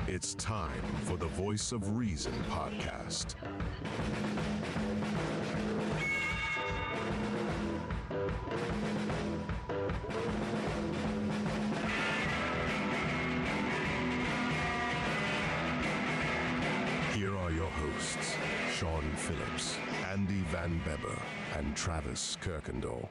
It's time for the Voice of Reason podcast. Here are your hosts, Sean Phillips, Andy Van Beber, and Travis Kirkendall.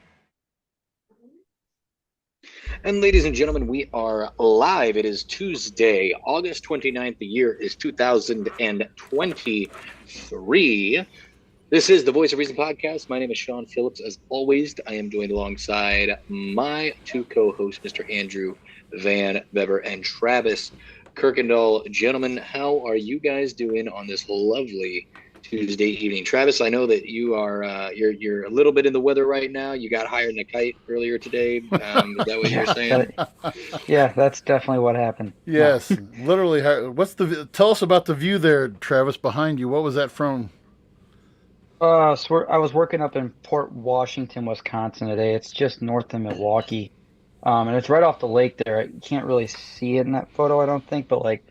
And ladies and gentlemen, we are live. It is Tuesday, August 29th. The year is 2023. This is the Voice of Reason podcast. My name is Sean Phillips. As always, I am joined alongside my two co-hosts, Mr. Andrew Van Beber and Travis Kirkendall. Gentlemen, how are you guys doing on this lovely Tuesday evening? Travis, I know that you are you're a little bit in the weather right now. You got higher than a kite earlier today. Is that what you're saying? Yeah, that's definitely what happened. Yes, literally. Tell us about the view there, Travis, behind you. What was that from? I was working up in Port Washington, Wisconsin today. It's just north of Milwaukee. And it's right off the lake there. You can't really see it in that photo, I don't think, but like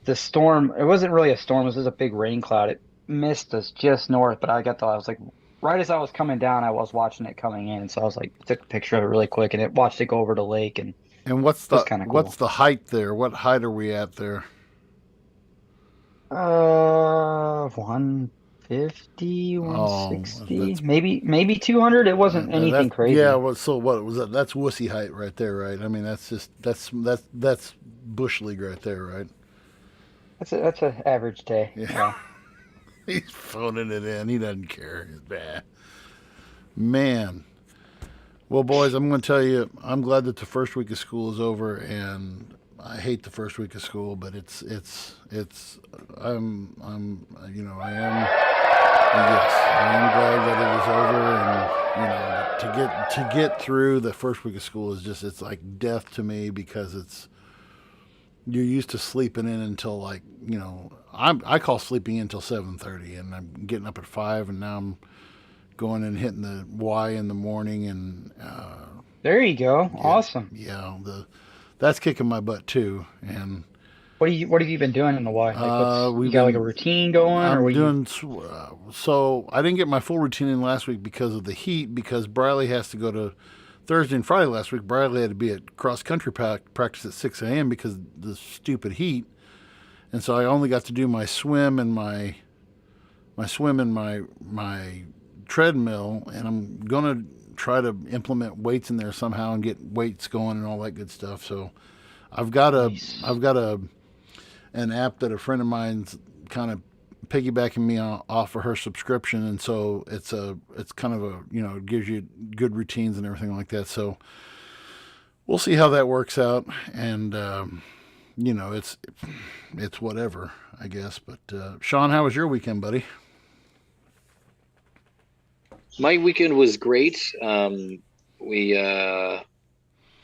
the storm, it wasn't really a storm, it was just a big rain cloud. It missed us just north, but I was like, right as I was coming down, I was watching it coming in. So I was like, took a picture of it really quick and it watched it go over the lake, and And it was kind of cool. what's the height there? What height are we at there? 150, 160, that's maybe 200. It wasn't anything crazy. Yeah. So what was that? That's wussy height right there, right? I mean, that's bush league right there, right? That's an average day. Yeah. He's phoning it in. He doesn't care. He's bad. Man. Well, boys, I'm going to tell you, I'm glad that the first week of school is over, and I hate the first week of school, but I am glad that it is over, and to get through the first week of school it's like death to me, because you're used to sleeping in until I call sleeping in until 7:30, and I'm getting up at 5, and now I'm going and hitting the Y in the morning, and There you go. yeah, Awesome. yeah, that's kicking my butt too. And What have you been doing in the Y? You got like a routine going, or I'm what doing so. I didn't get my full routine in last week because of the heat. Because Briley has to go to Thursday and Friday last week. Briley had to be at cross country practice at 6 a.m. because of the stupid heat, and so I only got to do my swim and my treadmill, and I'm gonna try to implement weights in there somehow and get weights going and all that good stuff. So I've got Nice. an app that a friend of mine's kind of piggybacking me off of her subscription, and so it's kind of it gives you good routines and everything like that. So we'll see how that works out, and it's whatever, I guess. But Sean, how was your weekend, buddy? My weekend was great. We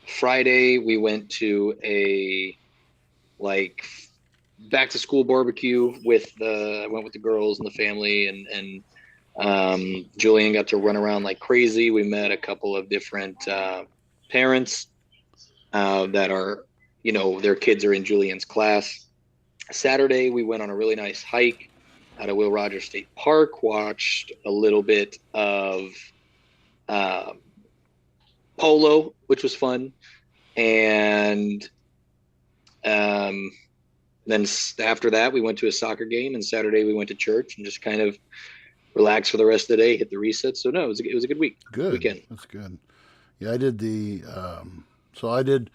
Friday we went to a back to school barbecue I went with the girls and the family, and Julian got to run around like crazy. We met a couple of different parents that are, their kids are in Julian's class. Saturday we went on a really nice hike out of Will Rogers State Park, watched a little bit of polo, which was fun. And then after that, we went to a soccer game, and Saturday we went to church and just kind of relaxed for the rest of the day, hit the reset. So no, it was a good weekend. That's good. Yeah, I did I did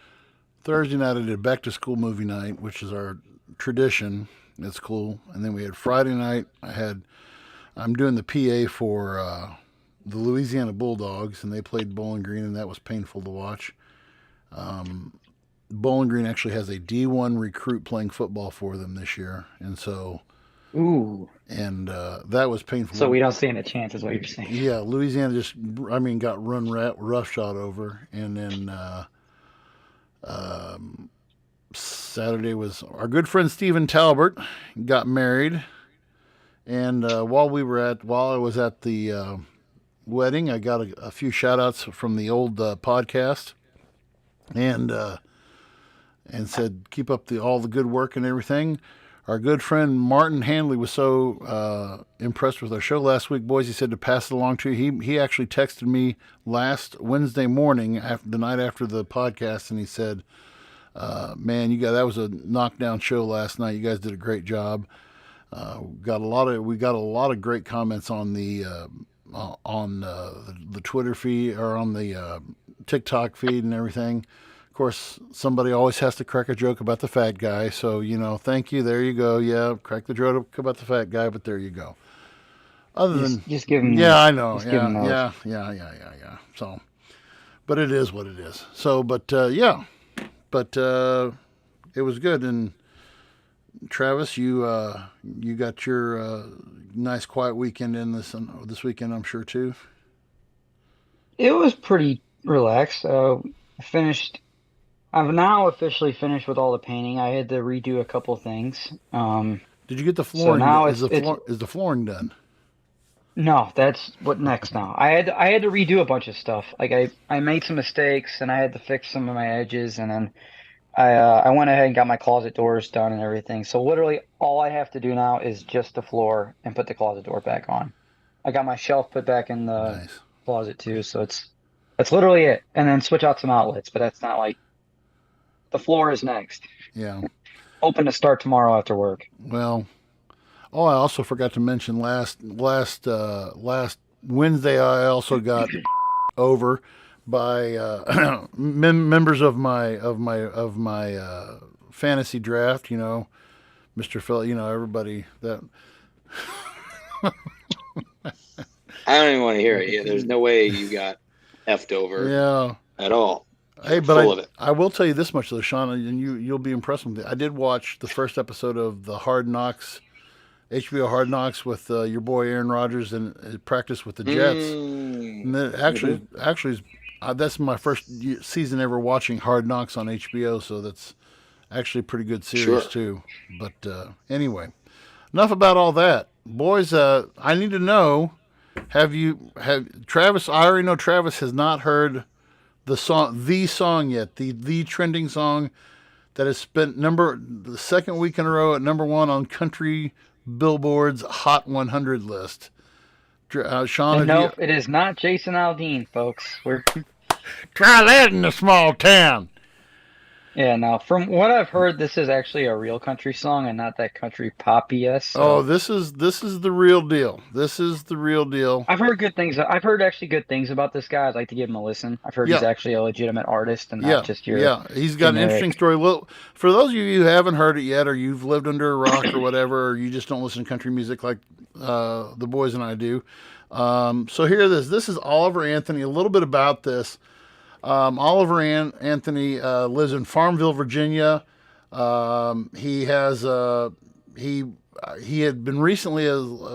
Thursday night. I did back to school movie night, which is our tradition. It's cool. And then we had Friday night. I'm doing the PA for the Louisiana Bulldogs, and they played Bowling Green, and that was painful to watch. Bowling Green actually has a D1 recruit playing football for them this year, and so Ooh. and that was painful. So we don't stand a chance, is what you're saying. Yeah, Louisiana got run roughshod over, and then Saturday was our good friend Stephen Talbert got married, and while I was at the wedding, I got a few shout outs from the old podcast, and and said keep up all the good work and everything. Our good friend Martin Hanley was so impressed with our show last week, boys. He said to pass it along to you. He actually texted me last Wednesday morning, the night after the podcast, and he said, "Man, that was a knockdown show last night. You guys did a great job. We got a lot of great comments on the Twitter feed or on the TikTok feed and everything." Of course, somebody always has to crack a joke about the fat guy. So, thank you. There you go. Yeah, crack the joke about the fat guy, but there you go. Just give him. Yeah, I know. Yeah. So, but it is what it is. So, but it was good. And Travis, you got your nice quiet weekend in this weekend, I'm sure too. It was pretty relaxed. I've now officially finished with all the painting. I had to redo a couple things. Did you get the flooring? So now is the flooring done? No, that's what next now. I had to redo a bunch of stuff. Like I made some mistakes and I had to fix some of my edges, and then I went ahead and got my closet doors done and everything. So literally all I have to do now is just the floor and put the closet door back on. I got my shelf put back in the closet too, so that's literally it. And then switch out some outlets, but that's not like the floor is next. Yeah. Open to start tomorrow after work. Well, I also forgot to mention last Wednesday I also got over by members of my fantasy draft. Mr. Phil. Everybody that. I don't even want to hear it. Yeah, there's no way you got effed over. Yeah. At all. Hey, but I will tell you this much though, Sean, and you'll be impressed with it. I did watch the first episode of the HBO Hard Knocks with your boy Aaron Rodgers and practice with the Jets. And actually, that's my first season ever watching Hard Knocks on HBO, so that's actually a pretty good series too. But anyway, enough about all that, boys. I need to know: have Travis? I already know Travis has not heard the song yet, the trending song that has spent the second week in a row at number one on country Billboard's Hot 100 list. Sean, it is not Jason Aldean, folks. Try that in a small town. Yeah, now from what I've heard, this is actually a real country song and not that country poppy-esque. So. Oh, this is the real deal. This is the real deal. I've heard good things. I've heard actually good things about this guy. I'd like to give him a listen. I've heard he's actually a legitimate artist and not just your. Yeah, he's got an interesting story. Well, for those of you who haven't heard it yet, or you've lived under a rock or whatever, or you just don't listen to country music like the boys and I do. So here it is. This is Oliver Anthony. A little bit about this. Oliver Anthony lives in Farmville, Virginia. He had been recently,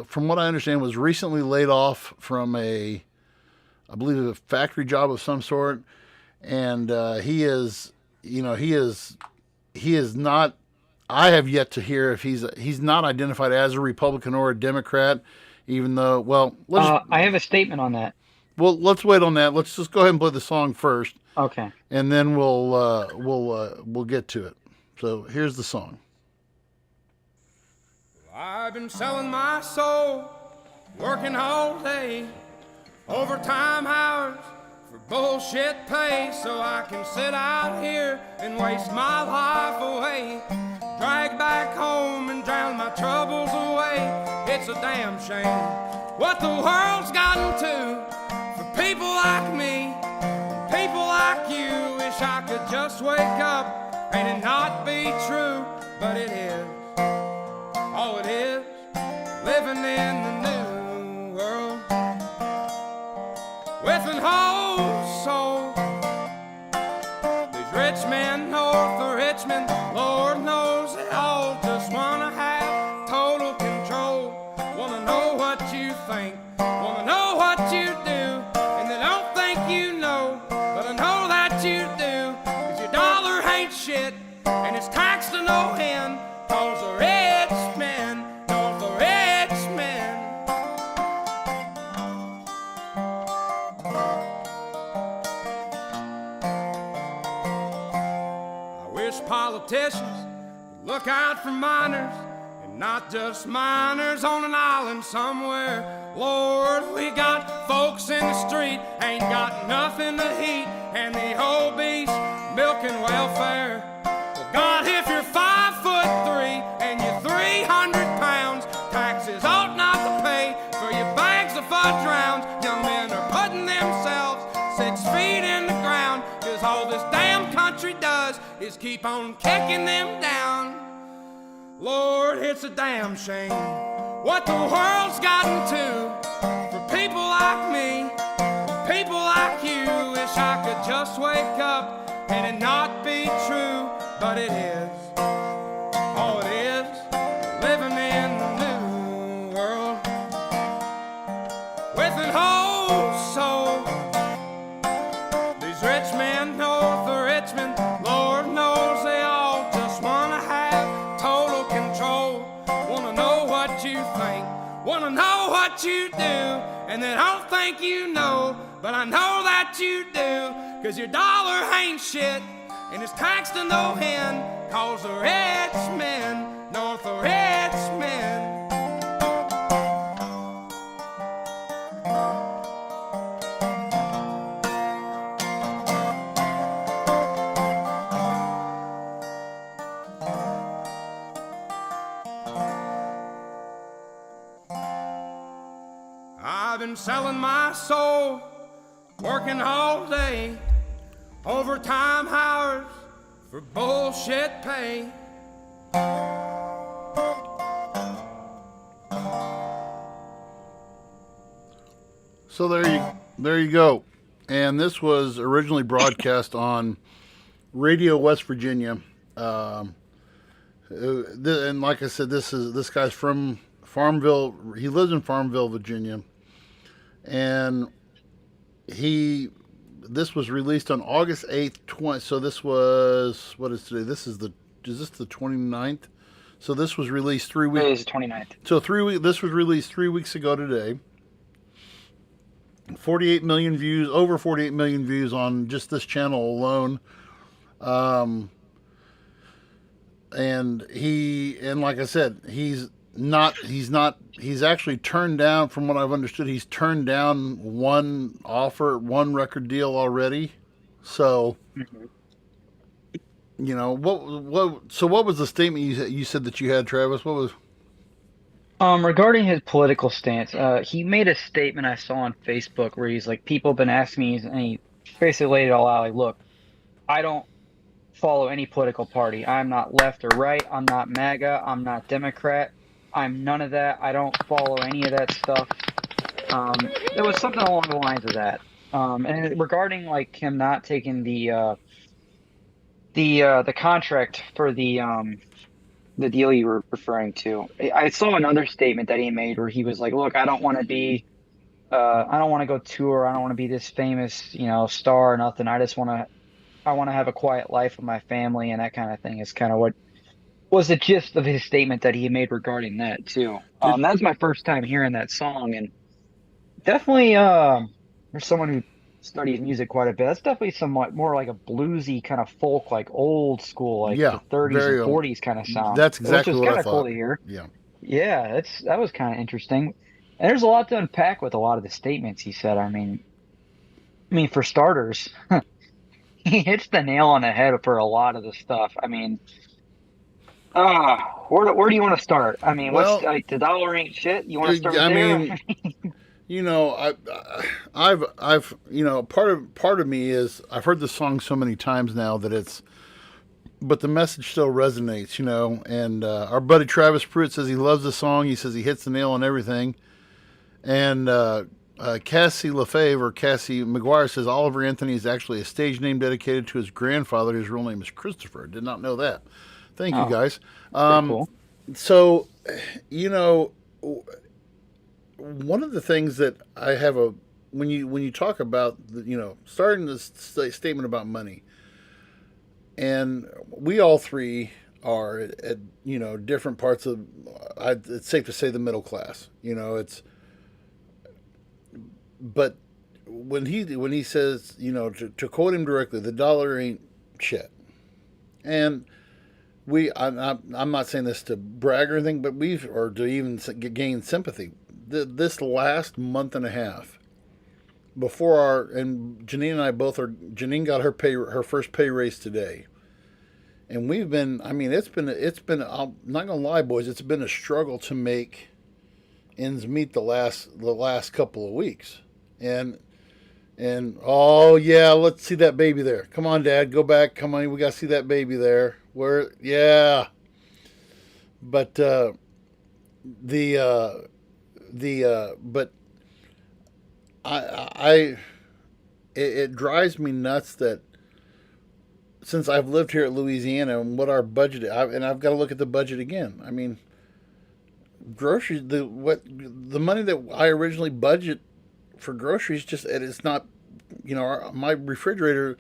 from what I understand, was recently laid off from I believe a factory job of some sort, and he is not. I have yet to hear if he's not identified as a Republican or a Democrat, even though I have a statement on that. Well, let's wait on that. Let's just go ahead and play the song first. Okay. And then we'll get to it. So here's the song. I've been selling my soul, working all day, overtime hours for bullshit pay, so I can sit out here and waste my life away, drag back home and drown my troubles away. It's a damn shame what the world's gotten to. People like me, people like you, wish I could just wake up and it not be true, but it is. Oh, it is, living in the new world with an whole soul. These rich men north of Richmond, Lord knows they all just wanna have total control. Wanna know what you think, wanna know what you do. Shit, and it's taxed to no end. look out for miners, and not just miners on an island somewhere. Lord, we got folks in the street, ain't got nothing to eat, and the whole beast milking welfare. Well, God, if you're 5'3" and you're 300 pounds, taxes ought not to pay for your bags of fudge rounds. Young men are putting themselves 6 feet in the ground, 'cause all this damn country does is keep on kicking them down. Lord, it's a damn shame what the world's gotten to for people like me, people like you. Wish I could just wake up and it not be true, but it is. Oh, it is living in the new world with an whole soul. These rich men north of Richmond, Lord knows they all just wanna have total control. Wanna know what you think, wanna know what you do, and they don't think you know, but I know that you do. 'Cause your dollar ain't shit, and it's taxed to no end, 'cause the rich men north of Richmond. I've been selling my soul, working all day, overtime hours for bullshit pay. So there you go. And this was originally broadcast on Radio West Virginia. And like I said, this guy's from Farmville. He lives in Farmville, Virginia. And this was released on August 8th, so this was, what is today? Is this the 29th? So this was released 3 weeks. It is the 29th. So this was released 3 weeks ago today. 48 million views, over 48 million views on just this channel alone. And like I said, he's actually turned down, from what I've understood, he's turned down one record deal already. So, you know, what was the statement you said that you had, Travis? What was? Regarding his political stance, he made a statement I saw on Facebook where he's like, people have been asking me, and he basically laid it all out. Like, look, I don't follow any political party. I'm not left or right. I'm not MAGA. I'm not Democrat. I'm none of that. I don't follow any of that stuff. There was something along the lines of that. And regarding like him not taking the contract for the deal you were referring to, I saw another statement that he made where he was like, "Look, I don't want to go tour. I don't want to be this famous, star or nothing. I want to have a quiet life with my family," and that kind of thing is kind of what was the gist of his statement that he made regarding that too. That's my first time hearing that song, and definitely, there's someone who studies music quite a bit. That's definitely somewhat more like a bluesy kind of folk, like old school, like the 30s and 40s kind of sound. That's exactly what I thought. Which is kind of cool to hear. Yeah, that was kind of interesting. And there's a lot to unpack with a lot of the statements he said. I mean, for starters, he hits the nail on the head for a lot of the stuff. I mean, where do you want to start? I mean, what's like, the dollar ain't shit? You want to start there? Mean, I've part of me is I've heard this song so many times now that but the message still resonates, and our buddy Travis Pruitt says he loves the song. He says he hits the nail on everything. And Cassie LaFave, or Cassie McGuire, says Oliver Anthony is actually a stage name dedicated to his grandfather. His real name is Christopher. Did not know that. Thank you, guys. Cool. So, one of the things that I have when you talk about starting this statement about money, and we all three are at different parts of, it's safe to say, the middle class. But when he says, to quote him directly, the dollar ain't shit, and I'm not saying this to brag or anything, but or to even gain sympathy. This last month and a half, and Janine and I both Janine got her first pay raise today. And we've been, I mean, it's been, I'm not going to lie, boys, it's been a struggle to make ends meet the last couple of weeks. And oh yeah, let's see that baby there. Come on, Dad, go back. Come on, we got to see that baby there. Yeah. But but it drives me nuts that since I've lived here at Louisiana and what our budget, and I've got to look at the budget again. I mean, groceries, the money that I originally budget for groceries, just it's not, my refrigerator.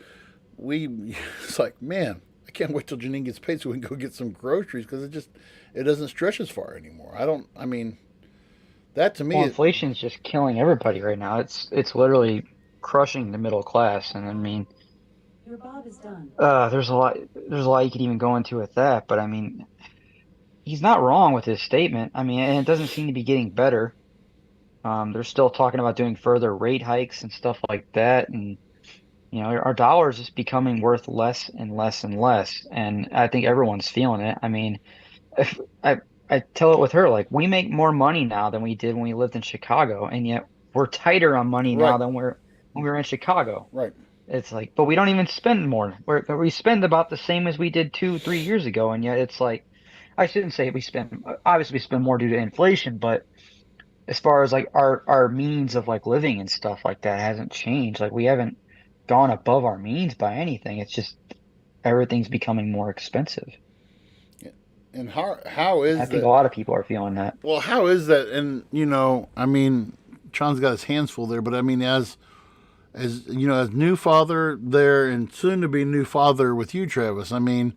It's like, man, I can't wait till Janine gets paid so we can go get some groceries because it doesn't stretch as far anymore. That to me, inflation's just killing everybody right now. It's literally crushing the middle class, and I mean. Your Bob is done. There's a lot you could even go into with that, but I mean, he's not wrong with his statement. I mean, and it doesn't seem to be getting better. They're still talking about doing further rate hikes and stuff like that, and our dollar is just becoming worth less and less and less, and I think everyone's feeling it. I mean, if I tell it with her, like, we make more money now than we did when we lived in Chicago, and yet we're tighter on money now than when we were in Chicago. Right. It's like, but we don't even spend more. We spend about the same as we did 2-3 years ago, and yet it's like, I shouldn't say obviously we spend more due to inflation, but as far as like our means of like living and stuff like that hasn't changed. Like, we haven't gone above our means by anything. It's just everything's becoming more expensive. And how is that? I think a lot of people are feeling that. Well, how is that? And I mean, Sean's got his hands full there, but I mean, as new father there and soon to be new father with you, Travis, I mean,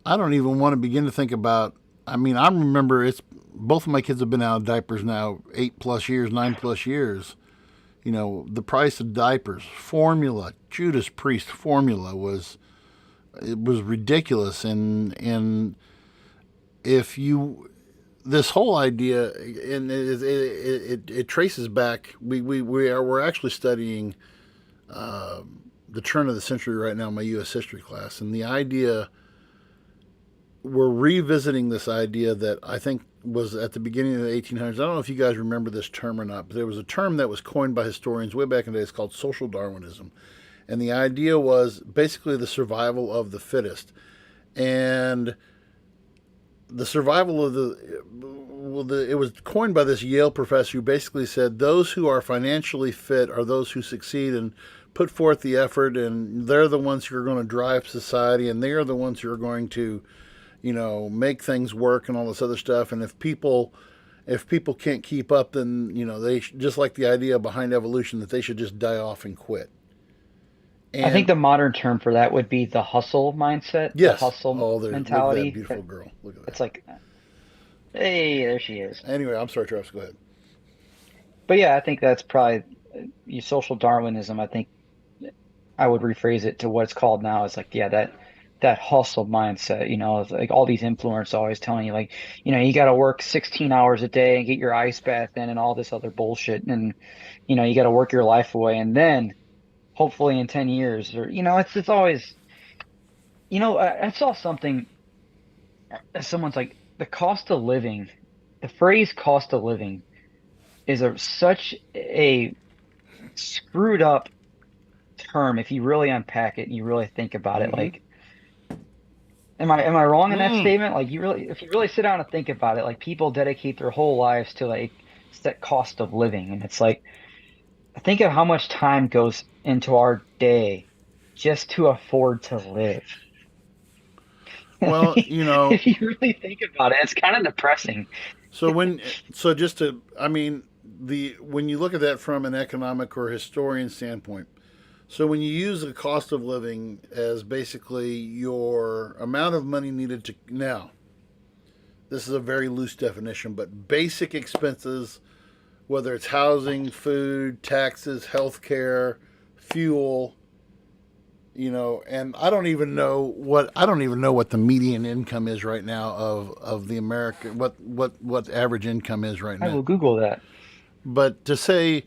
I don't even want to begin to think about, I mean, I remember both of my kids have been out of diapers now 8+ years, 9+ years. The price of diapers, formula, Judas Priest formula was ridiculous. And if this whole idea, and it traces back. We're actually studying the turn of the century right now in my U.S. history class, and the idea, we're revisiting this idea that I think was at the beginning of the 1800s. I don't know if you guys remember this term or not, but there was a term that was coined by historians way back in the day. It's called social Darwinism, and the idea was basically the survival of the fittest, and the survival of it was coined by this Yale professor who basically said those who are financially fit are those who succeed and put forth the effort, and they're the ones who are going to drive society, and they are the ones who are going to, make things work and all this other stuff. And if people can't keep up, then, they just like the idea behind evolution that they should just die off and quit. And I think the modern term for that would be the hustle mindset. Yes. The hustle mentality. Look at that beautiful girl. Look at that. It's like, hey, there she is. Anyway, I'm sorry, Travis. Go ahead. But yeah, I think that's probably social Darwinism. I think I would rephrase it to what it's called now. It's like, yeah, that hustle mindset. It's like all these influencers always telling you, like, you got to work 16 hours a day and get your ice bath in and all this other bullshit, and you got to work your life away, and then hopefully in 10 years, or it's always, I saw something. Someone's like, the cost of living, the phrase cost of living is such a screwed up term if you really unpack it and you really think about it. Like, am I wrong in that statement? Like, if you really sit down and think about it, like, people dedicate their whole lives to like that cost of living, and it's like, think of how much time goes into our day just to afford to live. Well, if you really think about it, it's kind of depressing. When you look at that from an economic or historian standpoint, so when you use the cost of living as basically your amount of money needed to, now, this is a very loose definition, but basic expenses, whether it's housing, food, taxes, healthcare, fuel, And I don't even know what the median income is right now of the American what average income is right I now. will Google that. But to say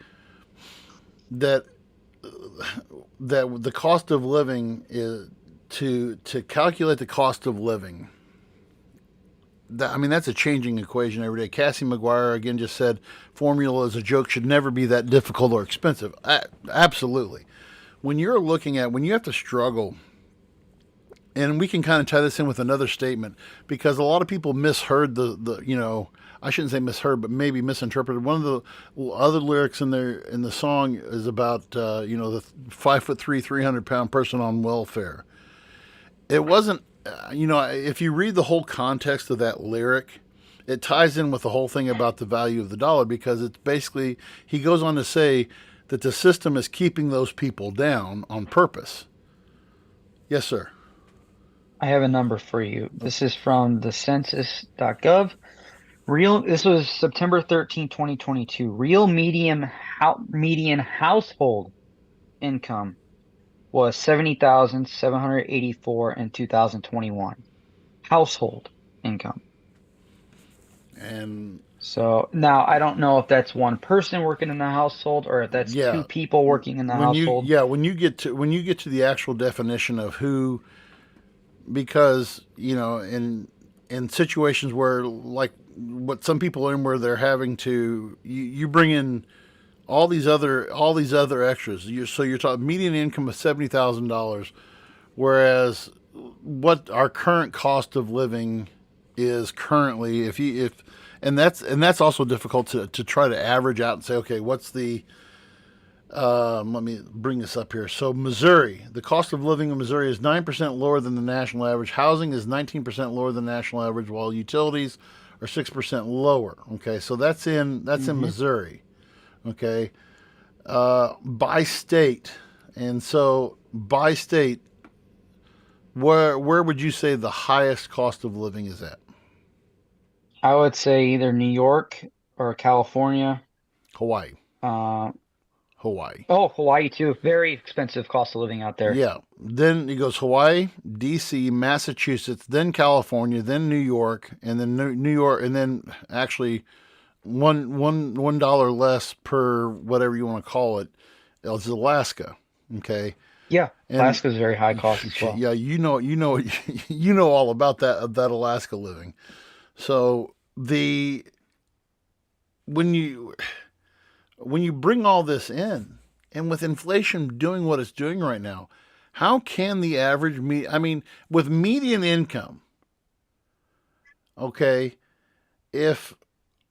that the cost of living is to calculate the cost of living. That's a changing equation every day. Cassie McGuire again just said formula as a joke should never be that difficult or expensive. Absolutely. When you have to struggle, and we can kind of tie this in with another statement because a lot of people misheard I shouldn't say misheard, but maybe misinterpreted. One of the other lyrics in the song is about the 5'3", 300-pound person on welfare. It wasn't, if you read the whole context of that lyric, it ties in with the whole thing about the value of the dollar because it's basically, he goes on to say that the system is keeping those people down on purpose. Yes, sir. I have a number for you. This is from the census.gov. This was September 13, 2022. Real median household income was 70,784 in 2021. Household income. And so now I don't know if that's one person working in the household or if that's two people working in the household. When you get to the actual definition of who, because in situations where like what some people are in where they're having to you bring in all these other extras. You're talking median income of $70,000, whereas what our current cost of living is currently, and that's also difficult to try to average out and say, okay, what's the let me bring this up here. So Missouri, the cost of living in Missouri is 9% lower than the national average. Housing is 19% lower than the national average, while utilities are 6% lower. Okay, so that's in Missouri. Okay, by state, and so by state, where would you say the highest cost of living is at? I would say either New York or California. Hawaii. Oh, Hawaii too. Very expensive cost of living out there. Yeah. Then it goes Hawaii, D.C., Massachusetts, then California, then New York, and then New York, and then actually $1 less per whatever you want to call it is Alaska. Okay. Yeah, Alaska is very high cost as well. Yeah, you know all about that Alaska living. So when you bring all this in, and with inflation doing what it's doing right now, how can the average with median income, okay,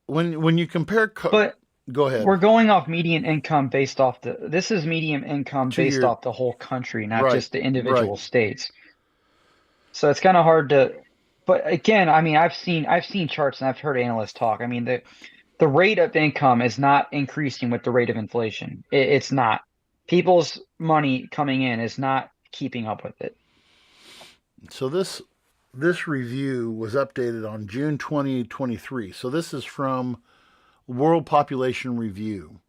when you compare, but go ahead. We're going off median income based off this is median income based off the whole country, not just the individual states. So it's kind of hard to, but again, I've seen charts and I've heard analysts talk. The rate of income is not increasing with the rate of inflation. It's not. People's money coming in is not keeping up with it. So this review was updated on June 2023. So this is from World Population Review.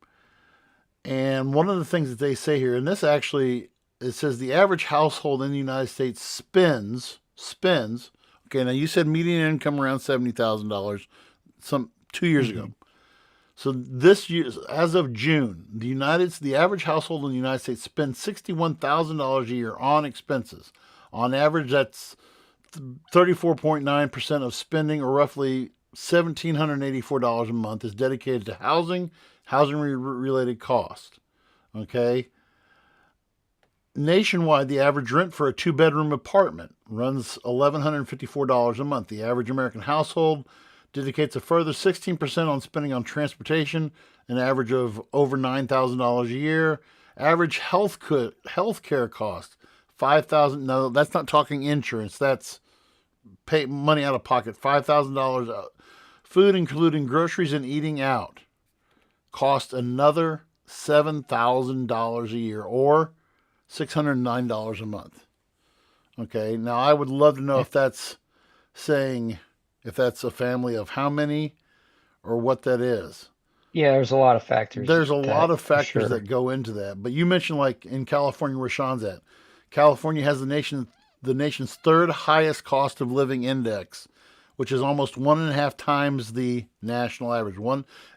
And one of the things that they say here, and this actually, it says the average household in the United States spends, okay, now you said median income around $70,000 2 years ago. So this year, as of June, the average household in the United States spends $61,000 a year on expenses. On average, that's 34.9% of spending, or roughly $1,784 a month, is dedicated to housing-related costs. Okay. Nationwide, the average rent for a two-bedroom apartment runs $1,154 a month. The average American household dedicates a further 16% on spending on transportation, an average of over $9,000 a year. Average health care cost, $5,000. No, that's not talking insurance. That's pay money out of pocket. $5,000. Food, including groceries and eating out, cost another $7,000 a year, or $609 a month. Okay, now I would love to know if that's a family of how many or what that is. Yeah, there's a lot of factors. There's a lot of factors that go into that. But you mentioned like in California where Sean's at. California has the nation's third highest cost of living index, which is almost 1.5 times the national average.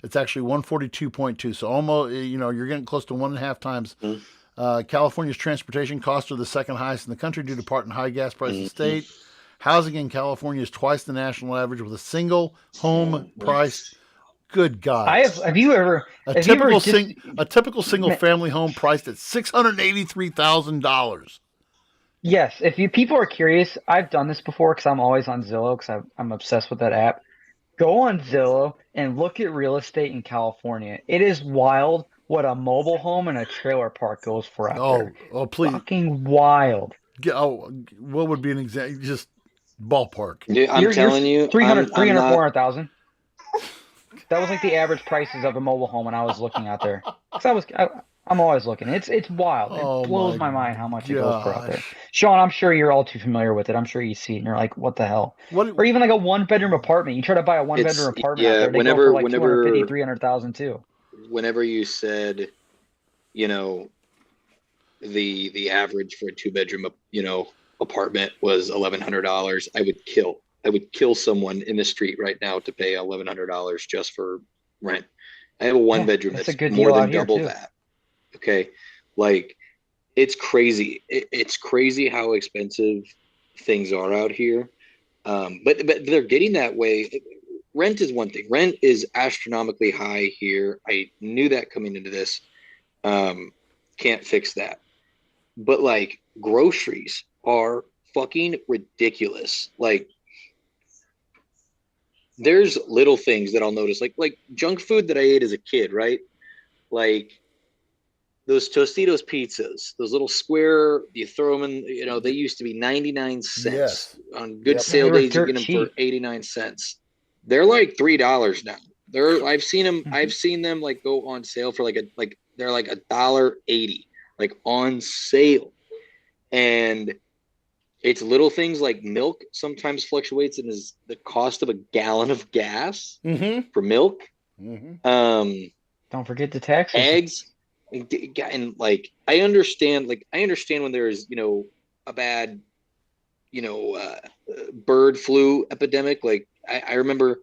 It's actually 142.2. So almost, you're getting close to 1.5 times. California's transportation costs are the second highest in the country due to part and high gas prices state. Housing in California is twice the national average with a single home price. Good God! Have you ever a typical single family home priced at $683,000. Yes, if people are curious, I've done this before because I'm always on Zillow because I'm obsessed with that app. Go on Zillow and look at real estate in California. It is wild what a mobile home and a trailer park goes for out there. Oh, please! Fucking wild. What would be an example? Just ballpark. Yeah, I'm telling you, 300, 400,000. That was like the average prices of a mobile home when I was looking out there. I'm always looking. It's wild. It blows my mind how much it goes for out there. Sean, I'm sure you're all too familiar with it. I'm sure you see it and you're like, what the hell? Or even like a 1-bedroom apartment. You try to buy a 1-bedroom apartment out there, they go for like 250, 300,000 too. Whenever you said, the average for a 2-bedroom, apartment was $1,100, I would kill someone in the street right now to pay $1,100 just for rent. I have a 1-bedroom that's more than double that. Okay. Like, it's crazy. It's crazy how expensive things are out here. But they're getting that way. Rent is one thing. Rent is astronomically high here. I knew that coming into this. Can't fix that. But like, groceries are fucking ridiculous. Like, there's little things that I'll notice, like junk food that I ate as a kid, right? Like those Tostitos pizzas, those little square, you throw them in, they used to be 99 cents. Yes. On good sale days, you get them for 89 cents. They're like $3 now. I've seen them like go on sale for they're like $1.80, like on sale. And it's little things like milk sometimes fluctuates and is the cost of a gallon of gas for milk. Don't forget the taxes. Eggs. And like, I understand when there's, a bad, bird flu epidemic. Like I remember,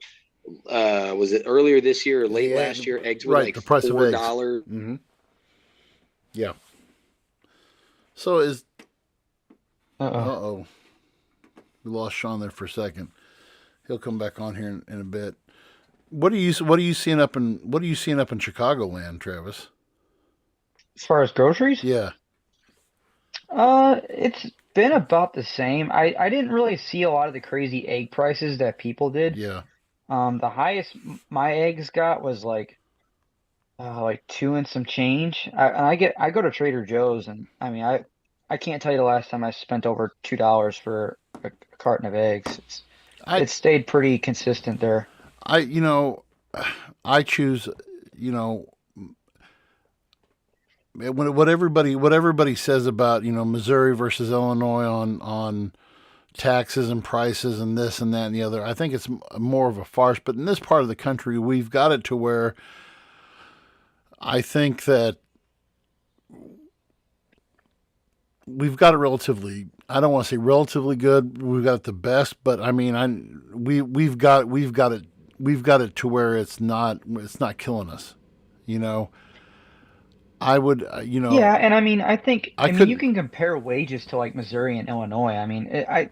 was it earlier this year or late last year? Eggs were like the price $4. Of eggs. Mm-hmm. Yeah. So is, Uh-oh. We lost Sean there for a second. He'll come back on here in a bit. What are you seeing up in Chicagoland, Travis? As far as groceries? Yeah. It's been about the same. I didn't really see a lot of the crazy egg prices that people did. Yeah. The highest my eggs got was like 2 and some change. I go to Trader Joe's, and I mean I can't tell you the last time I spent over $2 for a carton of eggs. It stayed pretty consistent there. I choose, what everybody says about, Missouri versus Illinois on taxes and prices and this and that and the other. I think it's more of a farce, but in this part of the country, we've got it to where I think that we've got it relatively, I don't want to say relatively good. We've got it the best, but I mean, we've got it to where it's not killing us, I would, Yeah, and I mean, I think you can compare wages to like Missouri and Illinois. I mean, I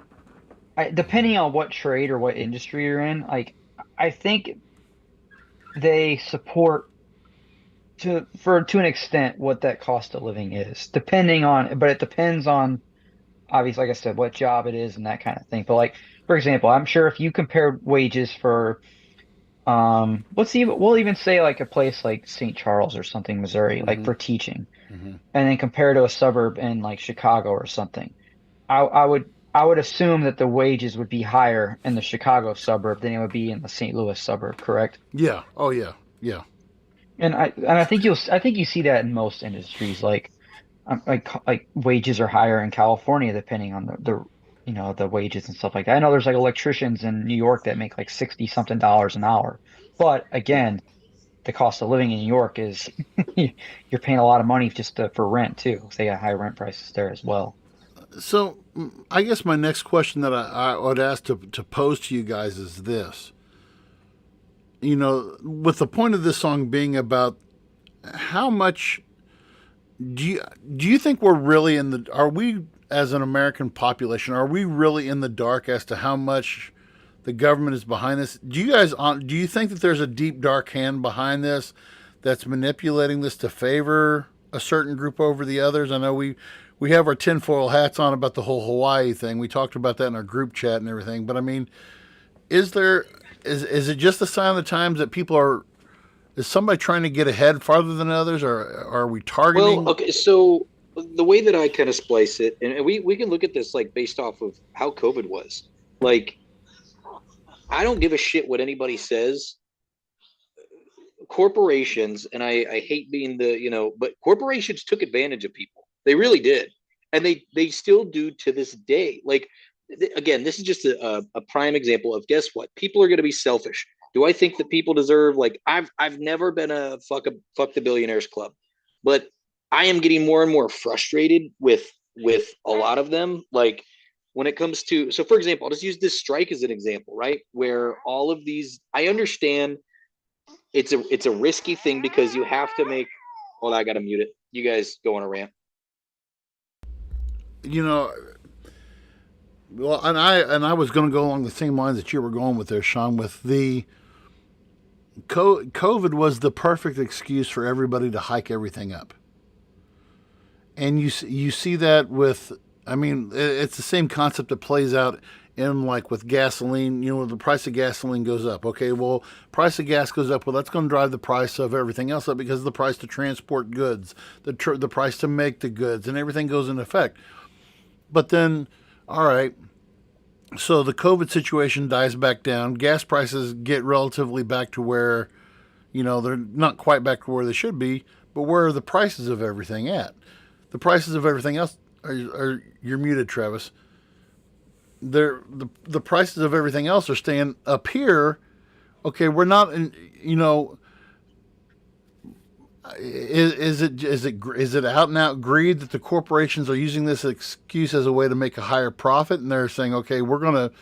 depending on what trade or what industry you're in, like I think they support to an extent what that cost of living is, but it depends on, obviously, like I said, what job it is and that kind of thing. But like, for example, I'm sure if you compare wages for we'll even say like a place like St. Charles or something, Missouri, like for teaching, and then compare to a suburb in like Chicago or something, I would assume that the wages would be higher in the Chicago suburb than it would be in the St. Louis suburb, correct? Yeah. Oh yeah. Yeah. And I think you see that in most industries, like wages are higher in California depending on the wages and stuff like that. I know there's like electricians in New York that make like $60-something an hour, but again, the cost of living in New York is you're paying a lot of money just for rent too. So they got high rent prices there as well. So I guess my next question that I would ask to pose to you guys is this. With the point of this song being about how much do you think we're really are we as an American population, are we really in the dark as to how much the government is behind this? Do you think that there's a deep dark hand behind this that's manipulating this to favor a certain group over the others? I know we have our tinfoil hats on about the whole Hawaii thing. We talked about that in our group chat and everything. But I mean, is it just a sign of the times that is somebody trying to get ahead farther than others, or are we targeting? Well, okay, so the way that I kind of splice it, and we can look at this like based off of how COVID was. Like, I don't give a shit what anybody says. Corporations, and I hate being but corporations took advantage of people. They really did, and they still do to this day. Like, again, this is just a prime example of, guess what? People are going to be selfish. Do I think that people deserve, like, I've never been a fuck the billionaires club, but I am getting more and more frustrated with a lot of them. Like, when it comes to, so for example, I'll just use this strike as an example, right? Where all of these, I understand it's a risky thing because you have to make, hold on, I got to mute it. You guys go on a rant. Well, and I was going to go along the same lines that you were going with there, Sean, with the COVID was the perfect excuse for everybody to hike everything up. And you see that with, I mean, it's the same concept that plays out in, like, with gasoline. The price of gasoline goes up. Okay, well, price of gas goes up. Well, that's going to drive the price of everything else up because of the price to transport goods, the price to make the goods, and everything goes into effect. But then, all right, so the COVID situation dies back down. Gas prices get relatively back to where, they're not quite back to where they should be, but where are the prices of everything at? The prices of everything else are you're muted, Travis. The prices of everything else are staying up here. Okay, we're not in, is it out and out greed that the corporations are using this excuse as a way to make a higher profit, and they're saying, okay, we're going to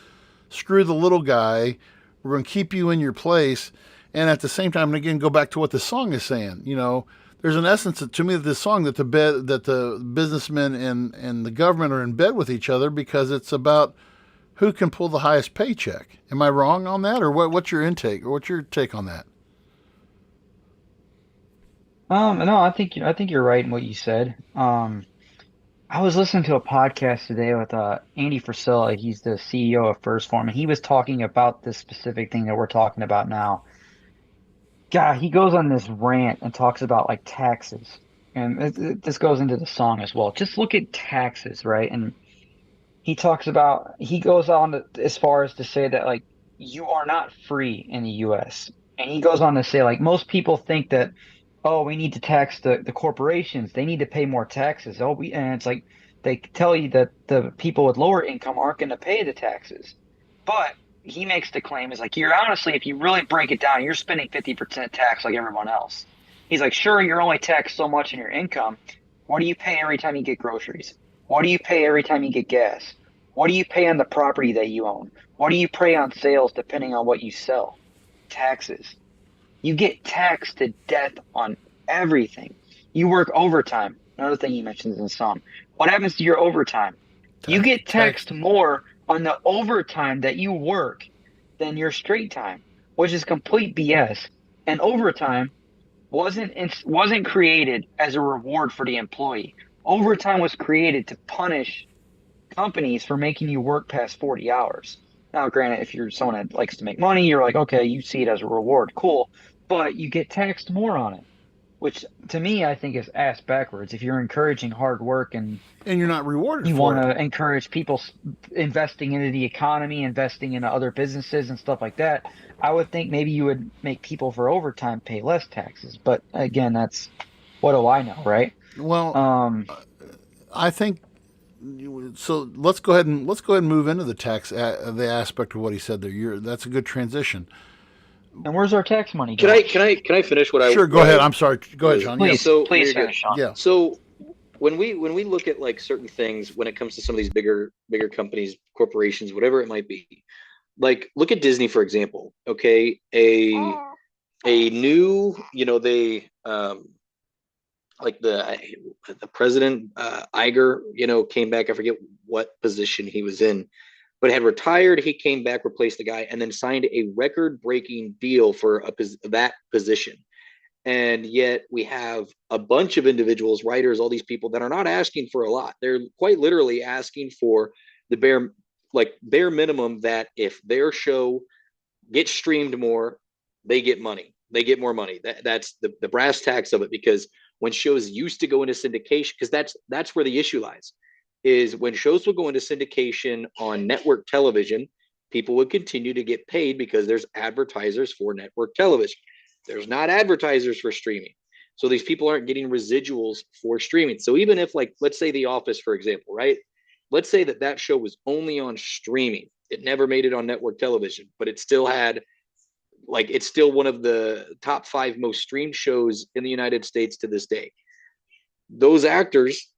screw the little guy, we're going to keep you in your place, and at the same time, and again, go back to what the song is saying. There's an essence to me of this song that the businessmen and the government are in bed with each other because it's about who can pull the highest paycheck. Am I wrong on that, or what's your intake, or what's your take on that? No, I think you're right in what you said. I was listening to a podcast today with Andy Frisella. He's the CEO of First Form, and he was talking about this specific thing that we're talking about now. God, he goes on this rant and talks about, like, taxes, and this goes into the song as well. Just look at taxes, right? And he goes on as far as to say that, like, you are not free in the U.S. And he goes on to say, like, most people think that, oh, we need to tax the corporations. They need to pay more taxes. And it's like they tell you that the people with lower income aren't going to pay the taxes. But he makes the claim is like, you're honestly, if you really break it down, you're spending 50% tax like everyone else. He's like, sure, you're only taxed so much in your income. What do you pay every time you get groceries? What do you pay every time you get gas? What do you pay on the property that you own? What do you pay on sales depending on what you sell? Taxes. You get taxed to death on everything. You work overtime. Another thing he mentions in the song. What happens to your overtime? You get taxed more on the overtime that you work than your straight time, which is complete BS. And overtime wasn't created as a reward for the employee. Overtime was created to punish companies for making you work past 40 hours. Now, granted, if you're someone that likes to make money, you're like, okay, you see it as a reward, cool. But you get taxed more on it, which to me, I think is ass backwards. If you're encouraging hard work and you're not rewarded, you want to encourage people investing into the economy, investing into other businesses and stuff like that, I would think maybe you would make people for overtime pay less taxes. But again, that's, what do I know, right? Well, I think so. Let's go ahead and move into the the aspect of what he said there. That's a good transition. And where's our tax money going? Can I finish what I? Sure, go ahead. I'm sorry. Go ahead, Sean. Please, please finish, Sean. Yeah. So when we look at like certain things when it comes to some of these bigger companies, corporations, whatever it might be, like look at Disney for example. Okay, a new, they like the president, Iger, came back. I forget what position he was in, but had retired. He came back, replaced the guy, and then signed a record-breaking deal for that position. And yet we have a bunch of individuals, writers, all these people that are not asking for a lot. They're quite literally asking for the bare minimum, that if their show gets streamed more, they get money. They get more money. That's the brass tacks of it. Because when shows used to go into syndication, because that's where the issue lies, is when shows will go into syndication on network television, people would continue to get paid because there's advertisers for network television. There's not advertisers for streaming. So these people aren't getting residuals for streaming. So even if, like, let's say The Office, for example, right? Let's say that show was only on streaming. It never made it on network television, but it still had, like, it's still one of the top 5 most streamed shows in the United States to this day. Those actors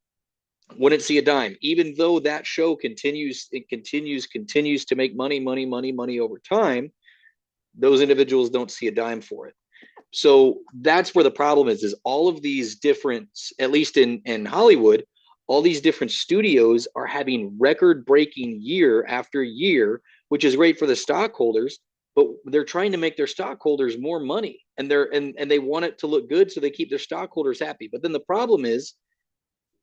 wouldn't see a dime, even though that show continues to make money over time. Those individuals don't see a dime for it. So that's where the problem is all of these different, at least in Hollywood, all these different studios are having record-breaking year after year, which is great for the stockholders, but they're trying to make their stockholders more money, and they want it to look good, so they keep their stockholders happy. But then the problem is,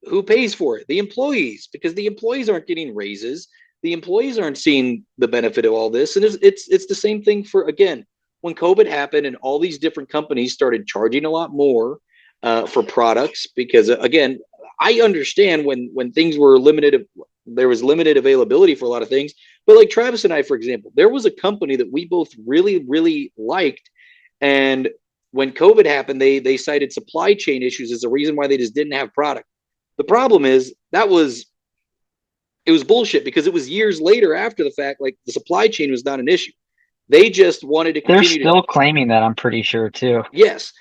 who pays for it? The employees, because the employees aren't getting raises. The employees aren't seeing the benefit of all this. And it's the same thing for, again, when COVID happened and all these different companies started charging a lot more for products, because again, I understand when things were limited, there was limited availability for a lot of things. But like Travis and I, for example, there was a company that we both really, really liked. And when COVID happened, they cited supply chain issues as a reason why they just didn't have product. The problem is it was bullshit, because it was years later after the fact, like the supply chain was not an issue. They just wanted to continue. They're still claiming that, I'm pretty sure, too. Yes.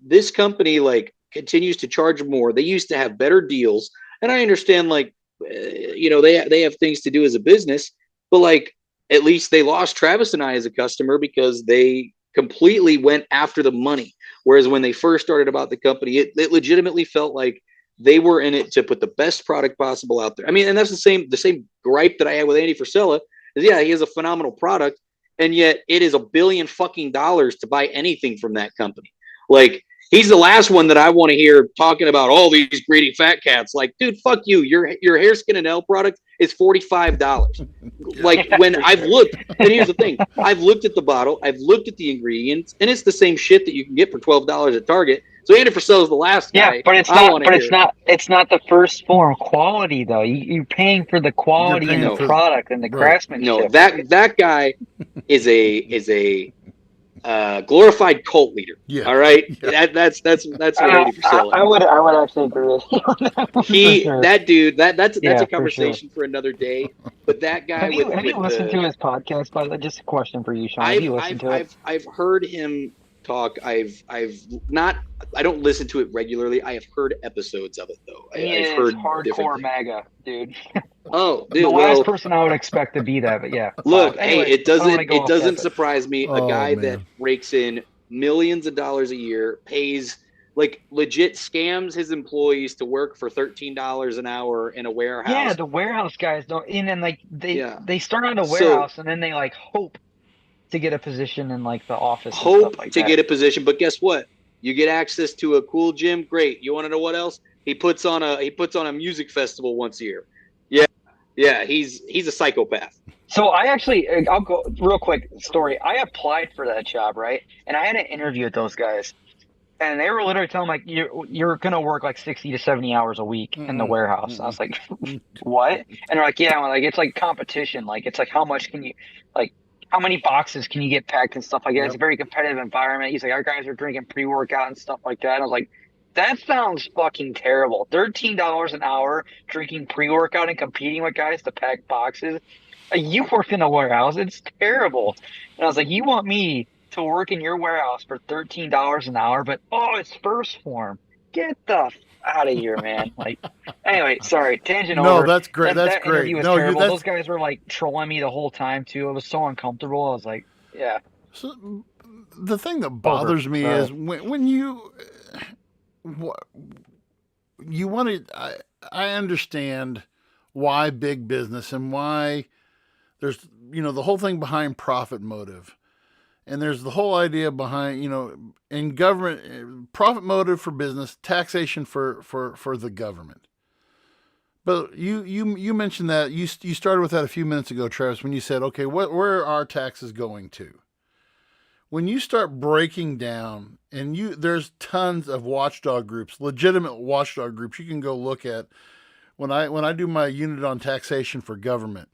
This company like continues to charge more. They used to have better deals. And I understand, like, they have things to do as a business, but like, at least they lost Travis and I as a customer because they completely went after the money. Whereas when they first started about the company, it legitimately felt like they were in it to put the best product possible out there. I mean, and that's the same gripe that I had with Andy Frisella is, yeah, he has a phenomenal product, and yet it is $1 billion fucking to buy anything from that company. Like, he's the last one that I want to hear talking about all these greedy fat cats. Like, dude, fuck you. Your hair, skin, and nail product is $45. Like, when I've looked, and here's the thing, I've looked at the bottle, I've looked at the ingredients, and it's the same shit that you can get for $12 at Target. So Andy Frisella is the last guy. Yeah, but it's not. But it's not the first form quality though. You're paying for the quality in the product and the craftsmanship. No, that guy is a glorified cult leader. Yeah. All right. Yeah. That's what Andy Frisella. I would actually agree with you on that. Sure. That dude, that's a conversation for another day. But that guy, have you listened to his podcast? By the way, just a question for you, Sean. Have you listened to it? I've heard him talk. I don't listen to it regularly. I have heard episodes of it though. I've heard hardcore MAGA, dude. Oh, dude, the last person I would expect to be that, but yeah. Look, anyway, hey, it doesn't surprise me. A guy that rakes in millions of dollars a year, pays, like, legit scams his employees to work for $13 an hour in a warehouse. Yeah, the warehouse guys don't. And then like they start on a warehouse and then they like hope to get a position in like the office. Hope like to get a position, but guess what? You get access to a cool gym. Great. You want to know what else? He puts on a music festival once a year. Yeah. He's a psychopath. So I'll go real quick story. I applied for that job, right? And I had an interview with those guys, and they were literally telling me, like, you're gonna work like 60 to 70 hours a week in the warehouse. I was like, what? And they're like, yeah, like it's like competition. Like it's like how much can you, like, how many boxes can you get packed and stuff like that? Yep. It's a very competitive environment. He's like, our guys are drinking pre-workout and stuff like that. And I was like, that sounds fucking terrible. $13 an hour drinking pre-workout and competing with guys to pack boxes. Like, you work in a warehouse. It's terrible. And I was like, you want me to work in your warehouse for $13 an hour, but it's first form. get the out of here, man. Like, anyway, sorry, tangent No, over. that's great. That's that great. interview was No, terrible. that's Those guys were like trolling me the whole time too. It was so uncomfortable. I was like, yeah. so, the thing that bothers me Sorry. is when you you want to. I understand why big business and why there's the whole thing behind profit motive. And there's the whole idea behind, in government, profit motive for business, taxation for the government. But you mentioned that you started with that a few minutes ago, Travis, when you said, okay, where are taxes going to? When you start breaking down, and there's tons of watchdog groups, legitimate watchdog groups you can go look at. When I do my unit on taxation for government,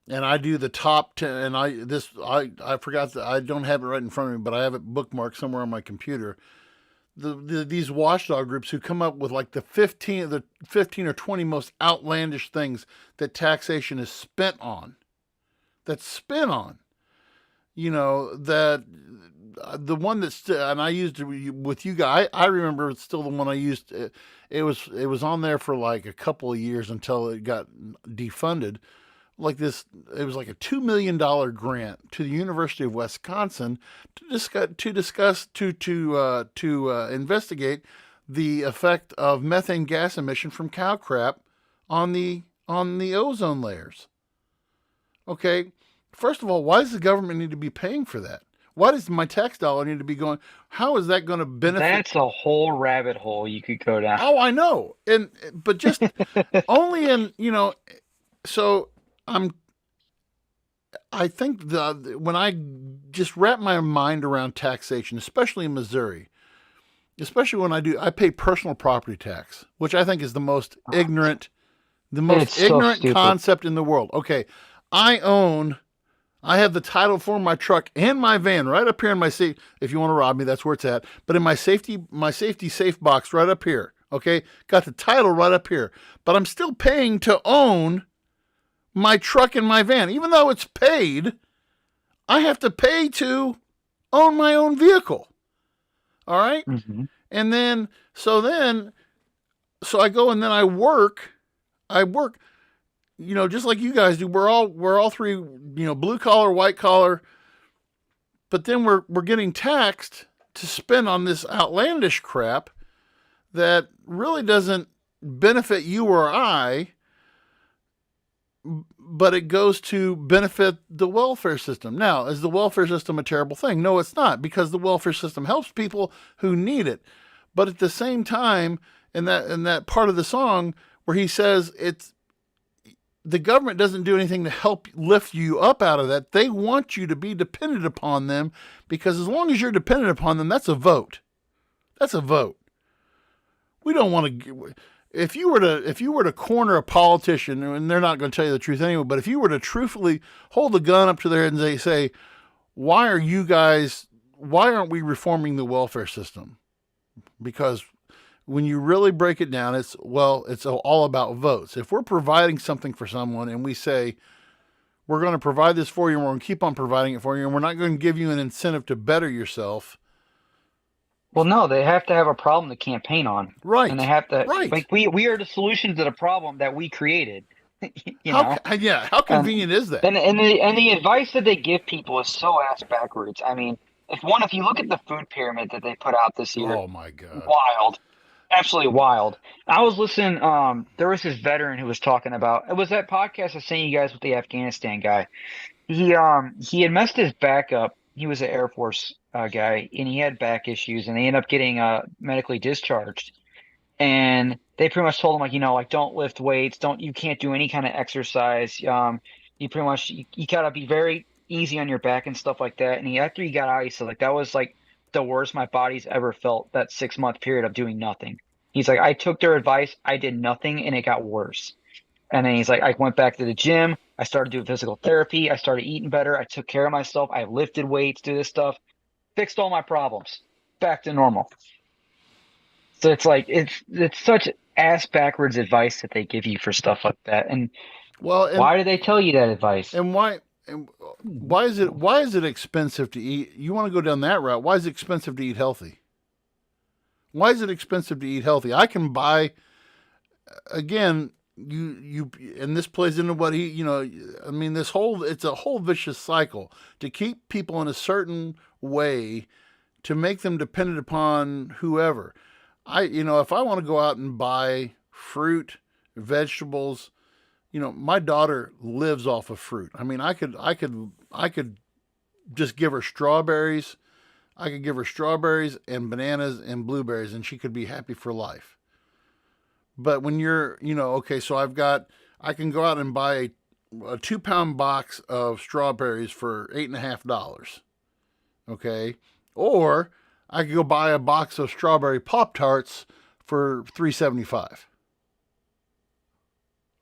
and I do the top 10, and I forgot that I don't have it right in front of me, but I have it bookmarked somewhere on my computer. These watchdog groups who come up with like the 15 or 20 most outlandish things that taxation is spent on. That's spent on. That the one that's, and I used it with you guys. I remember it's still the one I used. It was on there for like a couple of years until it got defunded. Like this, it was like a $2 million grant to the University of Wisconsin to investigate the effect of methane gas emission from cow crap on the ozone layers. Okay, first of all, why does the government need to be paying for that? Why does my tax dollar need to be going? How is that going to benefit? That's a whole rabbit hole you could go down. Oh, I know, but just only in so. I think when I just wrap my mind around taxation, especially in Missouri, especially when I pay personal property tax, which I think is the most ignorant concept in the world. Okay, I have the title for my truck and my van right up here in my safe. If you want to rob me, that's where it's at. But in my safety safe box right up here. Okay, got the title right up here. But I'm still paying to own my truck and my van. Even though it's paid, I have to pay to own my own vehicle. All right? Mm-hmm. And then so I go and then I work, just like you guys do. We're all three, blue collar, white collar, but then we're getting taxed to spend on this outlandish crap that really doesn't benefit you or I, but it goes to benefit the welfare system. Now, is the welfare system a terrible thing? No, it's not, because the welfare system helps people who need it. But at the same time, in that part of the song where he says the government doesn't do anything to help lift you up out of that. They want you to be dependent upon them, because as long as you're dependent upon them, that's a vote. That's a vote. We don't want to. If you were to corner a politician, and they're not going to tell you the truth anyway, but if you were to truthfully hold a gun up to their head and say, why aren't we reforming the welfare system? Because when you really break it down, it's all about votes. If we're providing something for someone and we say, we're going to provide this for you and we're going to keep on providing it for you and we're not going to give you an incentive to better yourself. Well, no, they have to have a problem to campaign on. Right. And they have to, right. Like, we are the solution to the problem that we created. How convenient is that? And the advice that they give people is so ass backwards. I mean, if you look at the food pyramid that they put out this year, oh my God, wild, absolutely wild. I was listening. There was this veteran who was talking about. It was that podcast I was saying you guys with the Afghanistan guy. He had messed his back up. He was an Air Force guy, and he had back issues, and they ended up getting medically discharged. And they pretty much told him, don't lift weights, you can't do any kind of exercise. You pretty much you gotta be very easy on your back and stuff like that. And after he got out, he said that was like the worst my body's ever felt, that 6-month period of doing nothing. He's like, I took their advice, I did nothing, and it got worse. And then he's like, I went back to the gym, I started doing physical therapy, I started eating better, I took care of myself, I lifted weights, do this stuff, fixed all my problems, back to normal. So it's like it's such ass backwards advice that they give you for stuff like that. And why do they tell you that advice? And why is it expensive to eat? You want to go down that route? Why is it expensive to eat healthy? Why is it expensive to eat healthy? I can buy, again, you and this plays into what I mean, it's a whole vicious cycle to keep people in a certain way to make them dependent upon whoever. If I want to go out and buy fruit, vegetables, my daughter lives off of fruit. I mean, I could just give her strawberries. I could give her strawberries and bananas and blueberries, and she could be happy for life. But when you're, okay, so I can go out and buy a 2-pound box of strawberries for $8.50. Okay. Or I could go buy a box of strawberry Pop-Tarts for $3.75.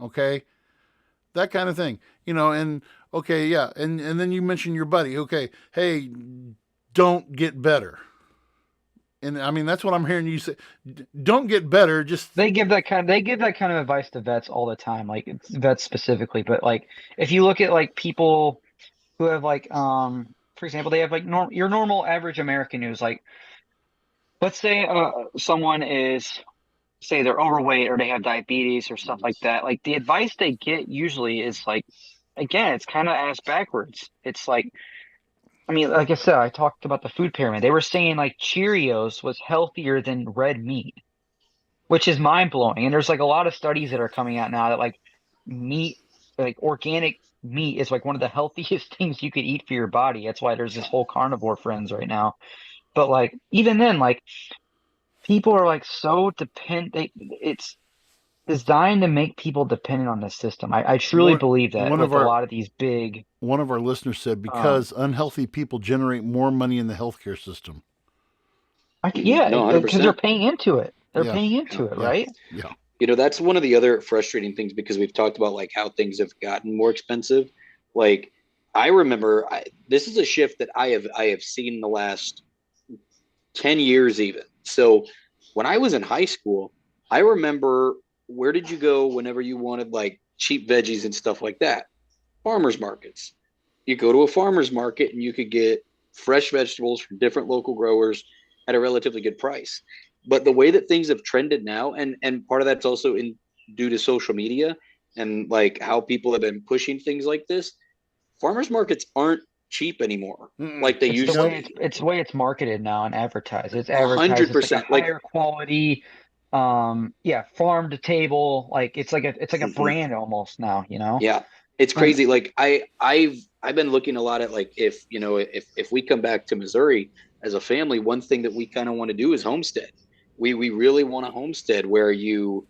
Okay. That kind of thing, and okay. Yeah. And then you mentioned your buddy. Okay. Hey, don't get better. And I mean, that's what I'm hearing you say. Don't get better. Just They give that kind of advice to vets all the time, like it's vets specifically. But like, if you look at like people who have like, for example, they have like your normal average American who's like, let's say someone say they're overweight or they have diabetes or stuff like that. Like the advice they get usually is like, again, it's kind of ass backwards. It's like, I mean, like I said, I talked about the food pyramid. They were saying like Cheerios was healthier than red meat, which is mind blowing. And there's like a lot of studies that are coming out now that like meat, like organic meat is like one of the healthiest things you could eat for your body. That's why there's this whole carnivore trends right now. But like, even then, like people are like so dependent. It's designed to make people dependent on the system. I truly believe that with a lot of these big. One of our listeners said because unhealthy people generate more money in the healthcare system. Because they're paying into it. They're paying into it, right? Yeah. That's one of the other frustrating things because we've talked about like how things have gotten more expensive. Like I remember, this is a shift that I have seen in the last 10 years even. So when I was in high school, I remember, where did you go whenever you wanted like cheap veggies and stuff like that? Farmers markets. You go to a farmer's market and you could get fresh vegetables from different local growers at a relatively good price. But the way that things have trended now, and part of that's also due to social media and like how people have been pushing things like this, farmers markets aren't cheap anymore like they used to be. It's the way it's marketed now and advertised. It's advertised 100%, it's like a higher quality, farm to table. Like it's like a brand almost now, Yeah, it's crazy. Like I've been looking a lot at like if we come back to Missouri as a family, one thing that we kind of want to do is homestead. We really want a homestead where you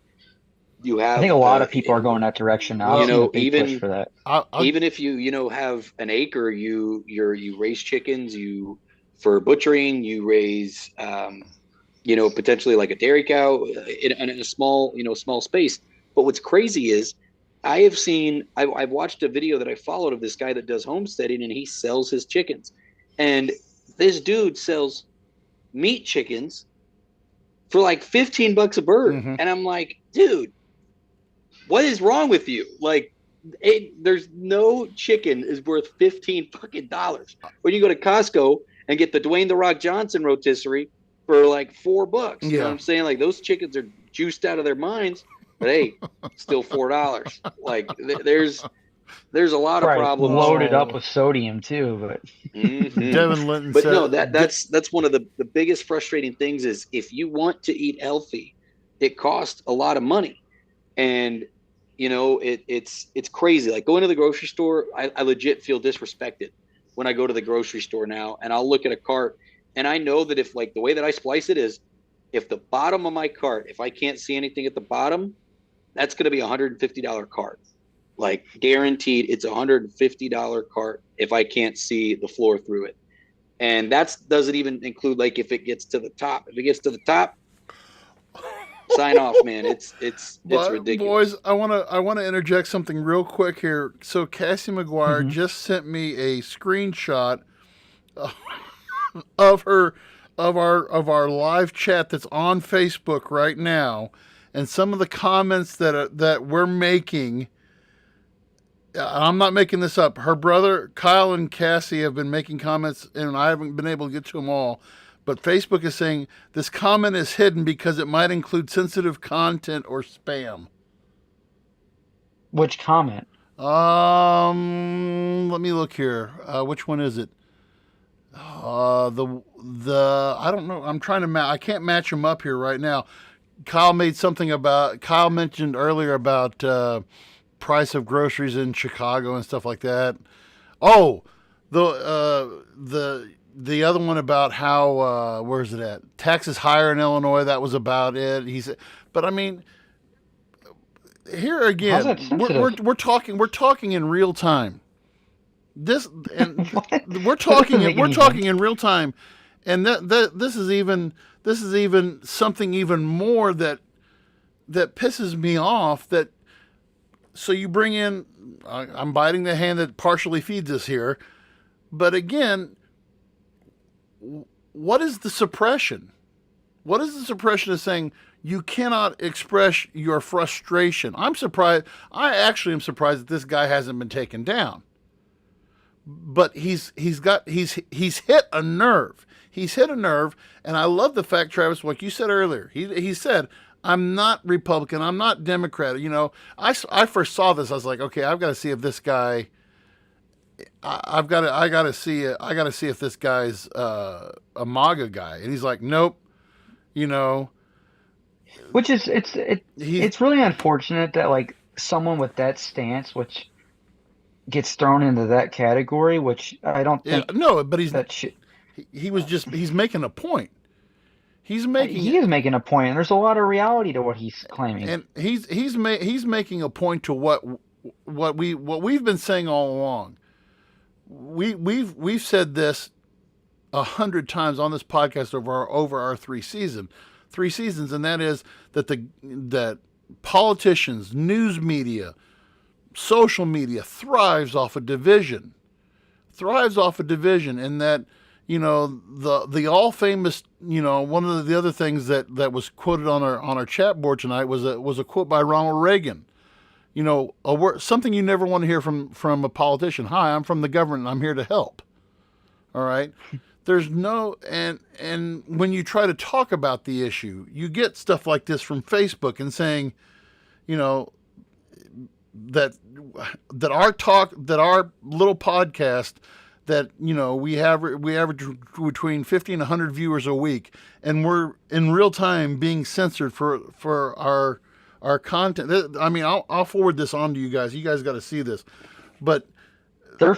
have. I think a lot of people are going that direction now. Even push for that. Even if you have an acre, you raise chickens, for butchering, you raise potentially like a dairy cow in a small space. But what's crazy is I've watched a video that I followed of this guy that does homesteading, and he sells his chickens, and this dude sells meat chickens for like $15 a bird. And I'm like, dude, what is wrong with you? Like, there's no chicken is worth $15 when you go to Costco and get the Dwayne The Rock Johnson rotisserie for like $4. You know what I'm saying? Like those chickens are juiced out of their minds, but hey, still $4. Like there's a lot of problems. Loaded up with sodium too, but Devin Linton but said, no, that's one of the biggest frustrating things is if you want to eat healthy, it costs a lot of money. And it's crazy. Like going to the grocery store, I legit feel disrespected when I go to the grocery store now, and I'll look at a cart, and I know that if like the way that I splice it is, if the bottom of my cart, if I can't see anything at the bottom, that's going to be a $150 cart. Like guaranteed, it's a $150 cart if I can't see the floor through it. And that doesn't even include like if it gets to the top. If it gets to the top, sign off, man. It's ridiculous. Boys, I want to interject something real quick here. So Cassie McGuire just sent me a screenshot of our live chat that's on Facebook right now, and some of the comments that we're making. I'm not making this up. Her brother Kyle and Cassie have been making comments, and I haven't been able to get to them all. But Facebook is saying this comment is hidden because it might include sensitive content or spam. Which comment? Let me look here. Which one is it? The I don't know. I'm trying to I can't match them up here right now. Kyle mentioned earlier about price of groceries in Chicago and stuff like that. Oh, the other one about how where's it at? Taxes higher in Illinois. That was about it. He said, but I mean, here again, How's that sensitive? we're talking in real time. This and we're talking in real time, and this is even something even more that pisses me off. That so you bring in, I'm biting the hand that partially feeds us here, but again, what is the suppression? What is the suppression of saying you cannot express your frustration? I'm surprised. I actually am surprised that this guy hasn't been taken down. But he's hit a nerve. He's hit a nerve, and I love the fact, Travis, like you said earlier. He said, "I'm not Republican. I'm not Democrat." You know, I first saw this. I was like, okay, I've got to see if this guy. I got to see if this guy's a MAGA guy, and he's like, nope. You know, Which is it's really unfortunate that like someone with that stance, which gets thrown into that category, which I don't think. No, but he's that should. he's making a point. He is making a point, and there's a lot of reality to what he's claiming. And he's making a point to what we've been saying all along. We've said this 100 times on this podcast over our three seasons, and that is that politicians, news media, social media thrives off of division, and that, you know, the all famous, you know, one of the other things that was quoted on our chat board tonight was a quote by Ronald Reagan. You know, something you never want to hear from a politician. Hi, I'm from the government and I'm here to help. All right. There's no, and when you try to talk about the issue, you get stuff like this from Facebook and saying, you know, that our little podcast, that, you know, we average between 50 and 100 viewers a week, and we're in real time being censored for our content. I mean, I'll forward this on to you guys. You guys got to see this, but They're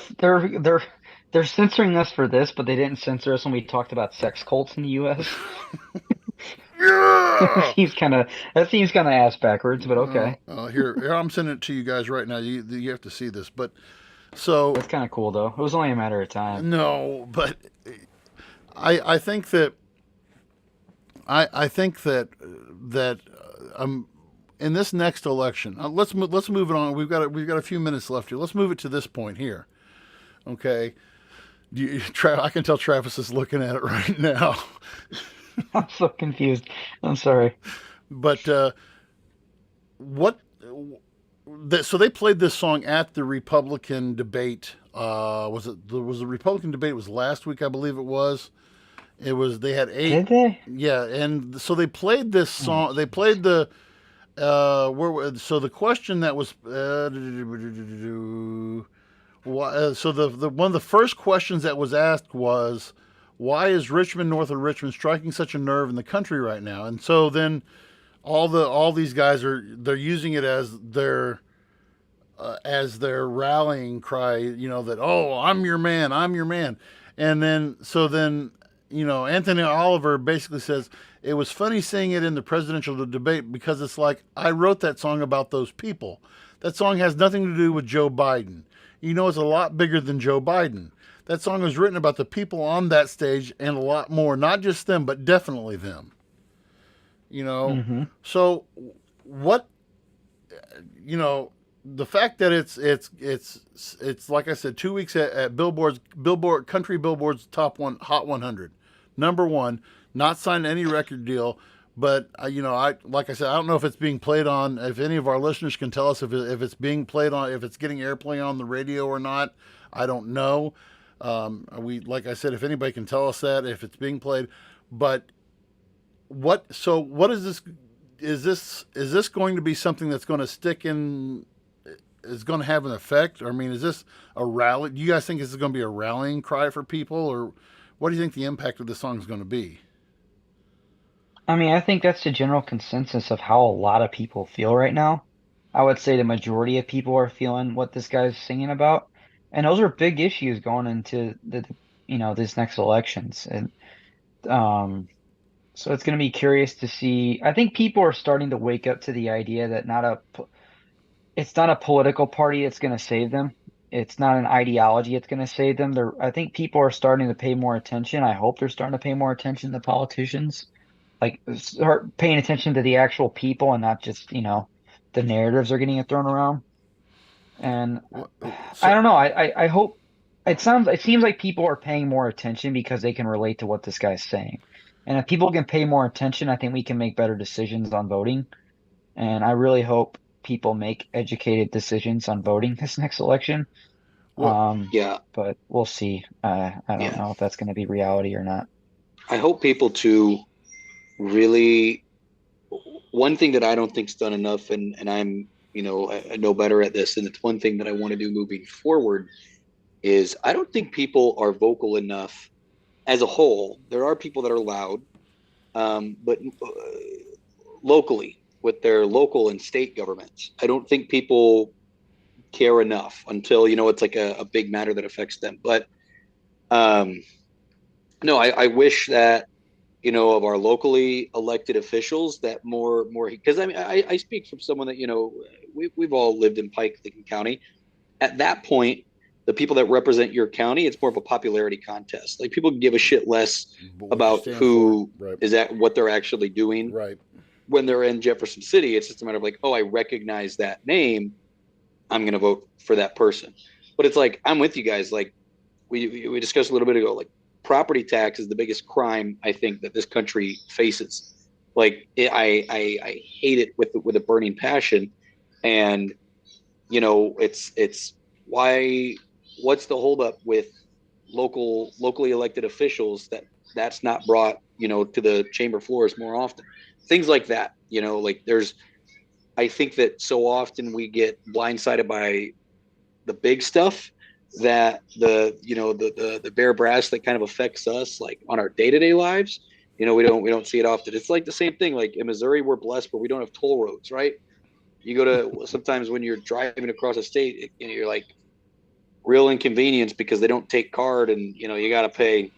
censoring us for this, but they didn't censor us when we talked about sex cults in the U.S. yeah, that seems kind of ass backwards, but okay. Here I'm sending it to you guys right now. You have to see this, but so That's kind of cool, though. It was only a matter of time. no, but I think that in this next election, let's move it on. We've got a few minutes left here. Let's move it to this point here. Okay. I can tell Travis is looking at it right now. I'm so confused. I'm sorry. But so they played this song at the Republican debate. Was the Republican debate? It was last week, I believe it was. It was. They had 8. Did they? Yeah, and so they played this song. They played the. So the question that was. So the one of the first questions that was asked was, why is Richmond, north of Richmond, striking such a nerve in the country right now? And so then all these guys they're using it as their rallying cry, you know, that, oh, I'm your man. And then you know, Anthony Oliver basically says, it was funny seeing it in the presidential debate because it's like, I wrote that song about those people. That song has nothing to do with Joe Biden. You know, it's a lot bigger than Joe Biden. That song was written about the people on that stage and a lot more, not just them, but definitely them. You know, So what, you know, the fact that it's like I said, 2 weeks at Country Billboard's top Hot 100, number one, not signed any record deal. But you know, like I said, I don't know if it's being played on. If any of our listeners can tell us if it's being played on, if it's getting airplay on the radio or not, I don't know. Like I said, if anybody can tell us that if it's being played, But what is this? Is this going to be something that's going to stick in? Is going to have an effect? I mean, is this a rally? Do you guys think this is going to be a rallying cry for people, or what do you think the impact of this song is going to be? I mean, I think that's the general consensus of how a lot of people feel right now. I would say the majority of people are feeling what this guy's singing about, and those are big issues going into these next elections, and um, so it's going to be curious to see. I think people are starting to wake up to the idea that it's not a political party that's going to save them. It's not an ideology that's going to save them. I think people are starting to pay more attention. I hope they're starting to pay more attention to politicians, like start paying attention to the actual people and not just, the narratives are getting thrown around. And I So, don't know. I hope it seems like people are paying more attention because they can relate to what this guy's saying. And if people can pay more attention, I think we can make better decisions on voting. And I really hope people make educated decisions on voting this next election. what? Yeah, But we'll see. I don't yeah. know if that's going to be reality or not. I hope people to really, one thing that I don't think's done enough, and I'm, I know better at this, and it's one thing that I want to do moving forward is I don't think people are vocal enough as a whole. There are people that are loud, but locally with their local and state governments, I don't think people care enough until it's like a big matter that affects them. But um, no, I wish that of our locally elected officials that more because I mean I speak from someone that we've all lived in Pike, Lincoln County. At that point, the people that represent your county, it's more of a popularity contest. Like people give a shit less But what you about stand who for, right? is at what they're actually doing Right. when they're in Jefferson City. It's just a matter of like, oh, I recognize that name, I'm going to vote for that person. But it's like, I'm with you guys. Like we discussed a little bit ago, like property tax is the biggest crime I think that this country faces. Like I hate it with a burning passion. And, it's why, what's the holdup with locally elected officials that's not brought, to the chamber floors more often, things like that, like I think that so often we get blindsided by the big stuff that the bare brass that kind of affects us like on our day-to-day lives. We don't see it often. It's like the same thing. Like in Missouri, we're blessed, but we don't have toll roads, right? You go to sometimes when you're driving across a state, you're like real inconvenience because they don't take card, and you got to pay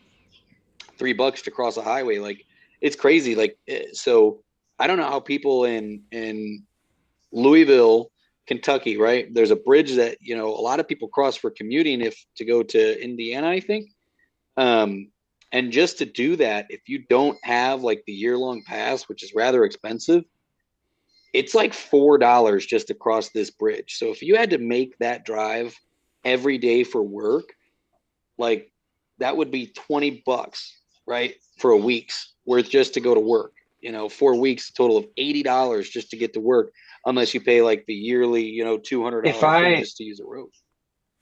$3 to cross a highway. Like it's crazy. Like so, I don't know how people in Louisville, Kentucky, right? There's a bridge that a lot of people cross for commuting if to go to Indiana, I think. And just to do that, if you don't have like the year-long pass, which is rather expensive, it's like $4 just to cross this bridge. So if you had to make that drive every day for work, like that would be $20, right? For a week's worth just to go to work. 4 weeks, a total of $80 just to get to work, unless you pay like the yearly, If $200 fee I just to use a road.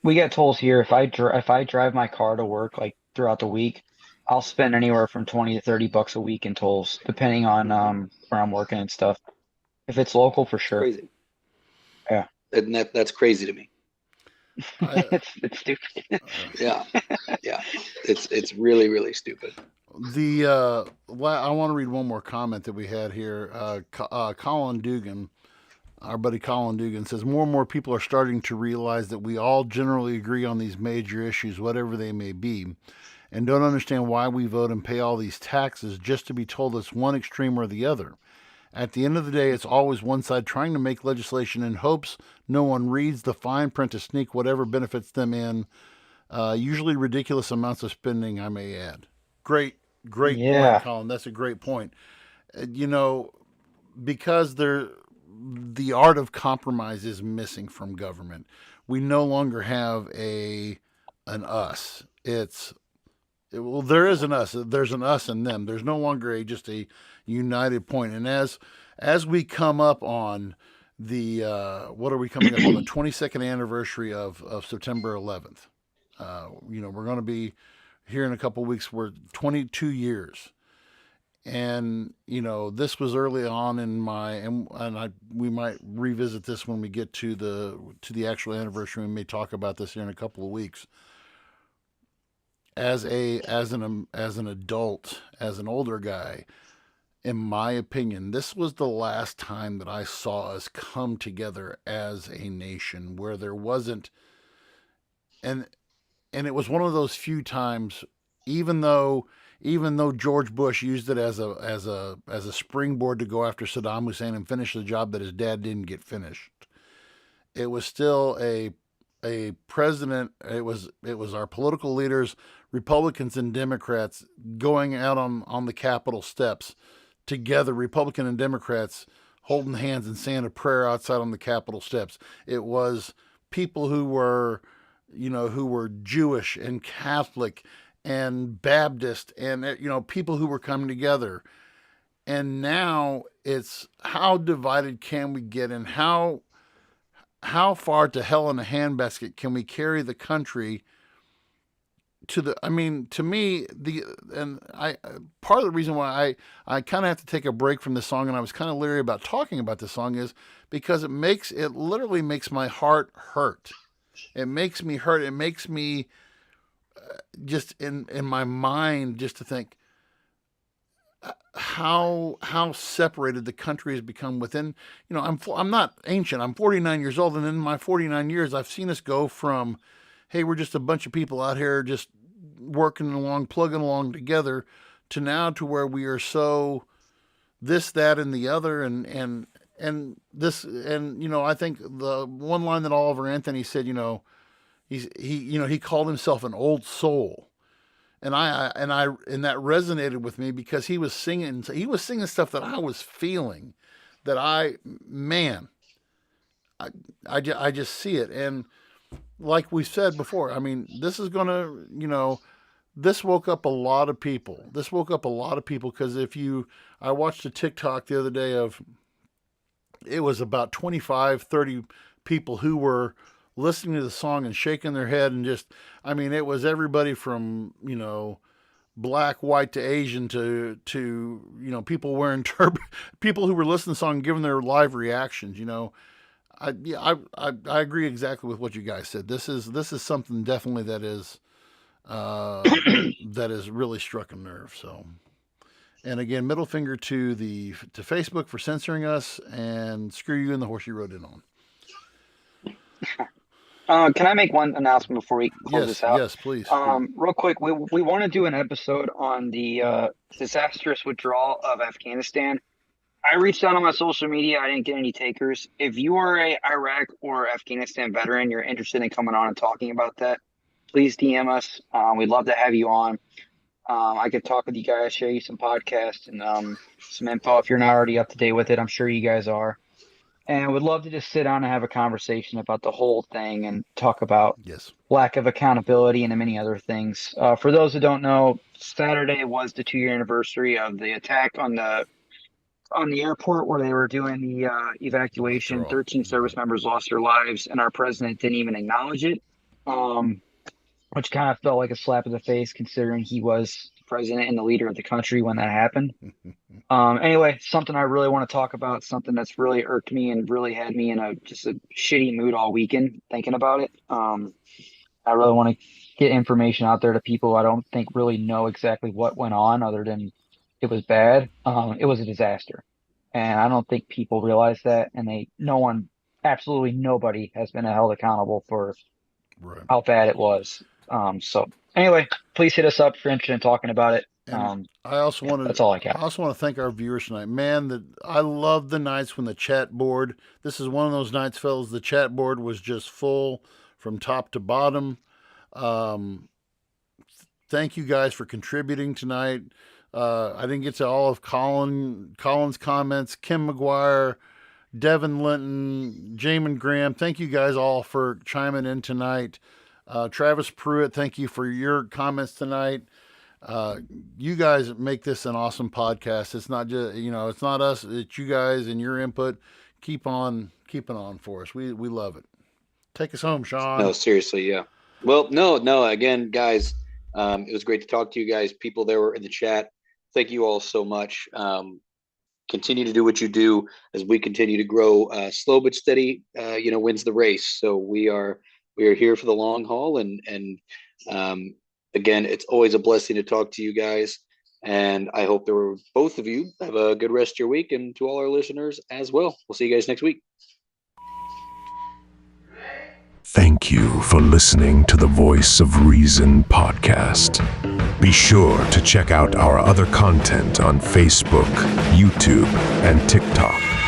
We get tolls here. If I drive my car to work like throughout the week, I'll spend anywhere from 20 to 30 bucks a week in tolls, depending on where I'm working and stuff. If it's local, for It's sure. crazy. Yeah. And that's crazy to me. I, It's stupid. Yeah. Yeah. It's really, really stupid. I want to read one more comment that we had here. Colin Dugan, our buddy Colin Dugan, says more and more people are starting to realize that we all generally agree on these major issues, whatever they may be, and don't understand why we vote and pay all these taxes just to be told it's one extreme or the other. At the end of the day, it's always one side trying to make legislation in hopes no one reads the fine print to sneak whatever benefits them in, usually ridiculous amounts of spending, I may add. Great point, Yeah. Colin. That's a great point. You know, because the art of compromise is missing from government. We no longer have an us. Well, there is an us. There's an us and them. There's no longer just a united point. And as we come up on the what are we coming up on the 22nd anniversary of September 11th? We're going to be here in a couple of weeks. We're 22 years. And this was early on in my, we might revisit this when we get to the actual anniversary. We may talk about this here in a couple of weeks. As an adult, as an older guy, in my opinion, this was the last time that I saw us come together as a nation where there wasn't, and it was one of those few times, even though George Bush used it as a springboard to go after Saddam Hussein and finish the job that his dad didn't get finished, it was still a president. It was our political leaders, Republicans and Democrats, going out on the Capitol steps together, Republican and Democrats holding hands and saying a prayer outside on the Capitol steps. It was people who were Jewish and Catholic and Baptist and people who were coming together. And now it's how divided can we get, and how far to hell in a handbasket can we carry the country to me, part of the reason why I kind of have to take a break from this song, and I was kind of leery about talking about this song, is because it literally makes my heart hurt. It makes me hurt. It makes me just in my mind just to think how separated the country has become within. I'm not ancient. I'm 49 years old, and in my 49 years, I've seen us go from, hey, we're just a bunch of people out here just working along, plugging along together, to now to where we are so this, that, and the other, and this, and I think the one line that Oliver Anthony said, he called himself an old soul, and that resonated with me because he was singing stuff that I was feeling, that I just see it. And like we said before, this is gonna, this woke up a lot of people. Because I watched a TikTok the other day it was about 25, 30 people who were listening to the song and shaking their head, and just, it was everybody from, black, white to Asian to people wearing people who were listening to the song and giving their live reactions. I agree exactly with what you guys said. This is something definitely that is that has really struck a nerve. So, and again, middle finger to Facebook for censoring us, and screw you and the horse you rode in on. Can I make one announcement before we close this out? Yes, please. Real quick, we want to do an episode on the disastrous withdrawal of Afghanistan. I reached out on my social media. I didn't get any takers. If you are a Iraq or Afghanistan veteran, you're interested in coming on and talking about that, please DM us. We'd love to have you on. I could talk with you guys, share you some podcasts and some info. If you're not already up to date with it, I'm sure you guys are. And would love to just sit down and have a conversation about the whole thing and talk about lack of accountability and many other things. For those who don't know, Saturday was the 2-year anniversary of the attack on the airport where they were doing the evacuation. 13 service members lost their lives, and our president didn't even acknowledge it, which kind of felt like a slap in the face considering he was president and the leader of the country when that happened. Anyway, something I really want to talk about, something that's really irked me and really had me in just a shitty mood all weekend thinking about it. I really want to get information out there to people I don't think really know exactly what went on, other than it was bad. It was a disaster, and I don't think people realize that. And absolutely nobody has been held accountable for how bad it was. So anyway, please hit us up if you're interested in talking about it. That's all I got. I also want to thank our viewers tonight. Man, I love the nights when the chat board, this is one of those nights, fellas, the chat board was just full from top to bottom. Thank you guys for contributing tonight. I didn't get to all of Colin's comments. Kim McGuire, Devin Linton, Jamin Graham. Thank you guys all for chiming in tonight. Travis Pruitt, thank you for your comments tonight. You guys make this an awesome podcast. It's not just, it's not us, it's you guys and your input. Keep on keeping on for us. We love it. Take us home, Sean. No, seriously. Yeah. Well, no. Again, guys, it was great to talk to you guys. People that were in the chat, thank you all so much. Continue to do what you do as we continue to grow. Slow but steady, wins the race. So we are here for the long haul. And again, it's always a blessing to talk to you guys. And I hope that both of you have a good rest of your week, and to all our listeners as well. We'll see you guys next week. Thank you for listening to the Voice of Reason podcast. Be sure to check out our other content on Facebook, YouTube, and TikTok.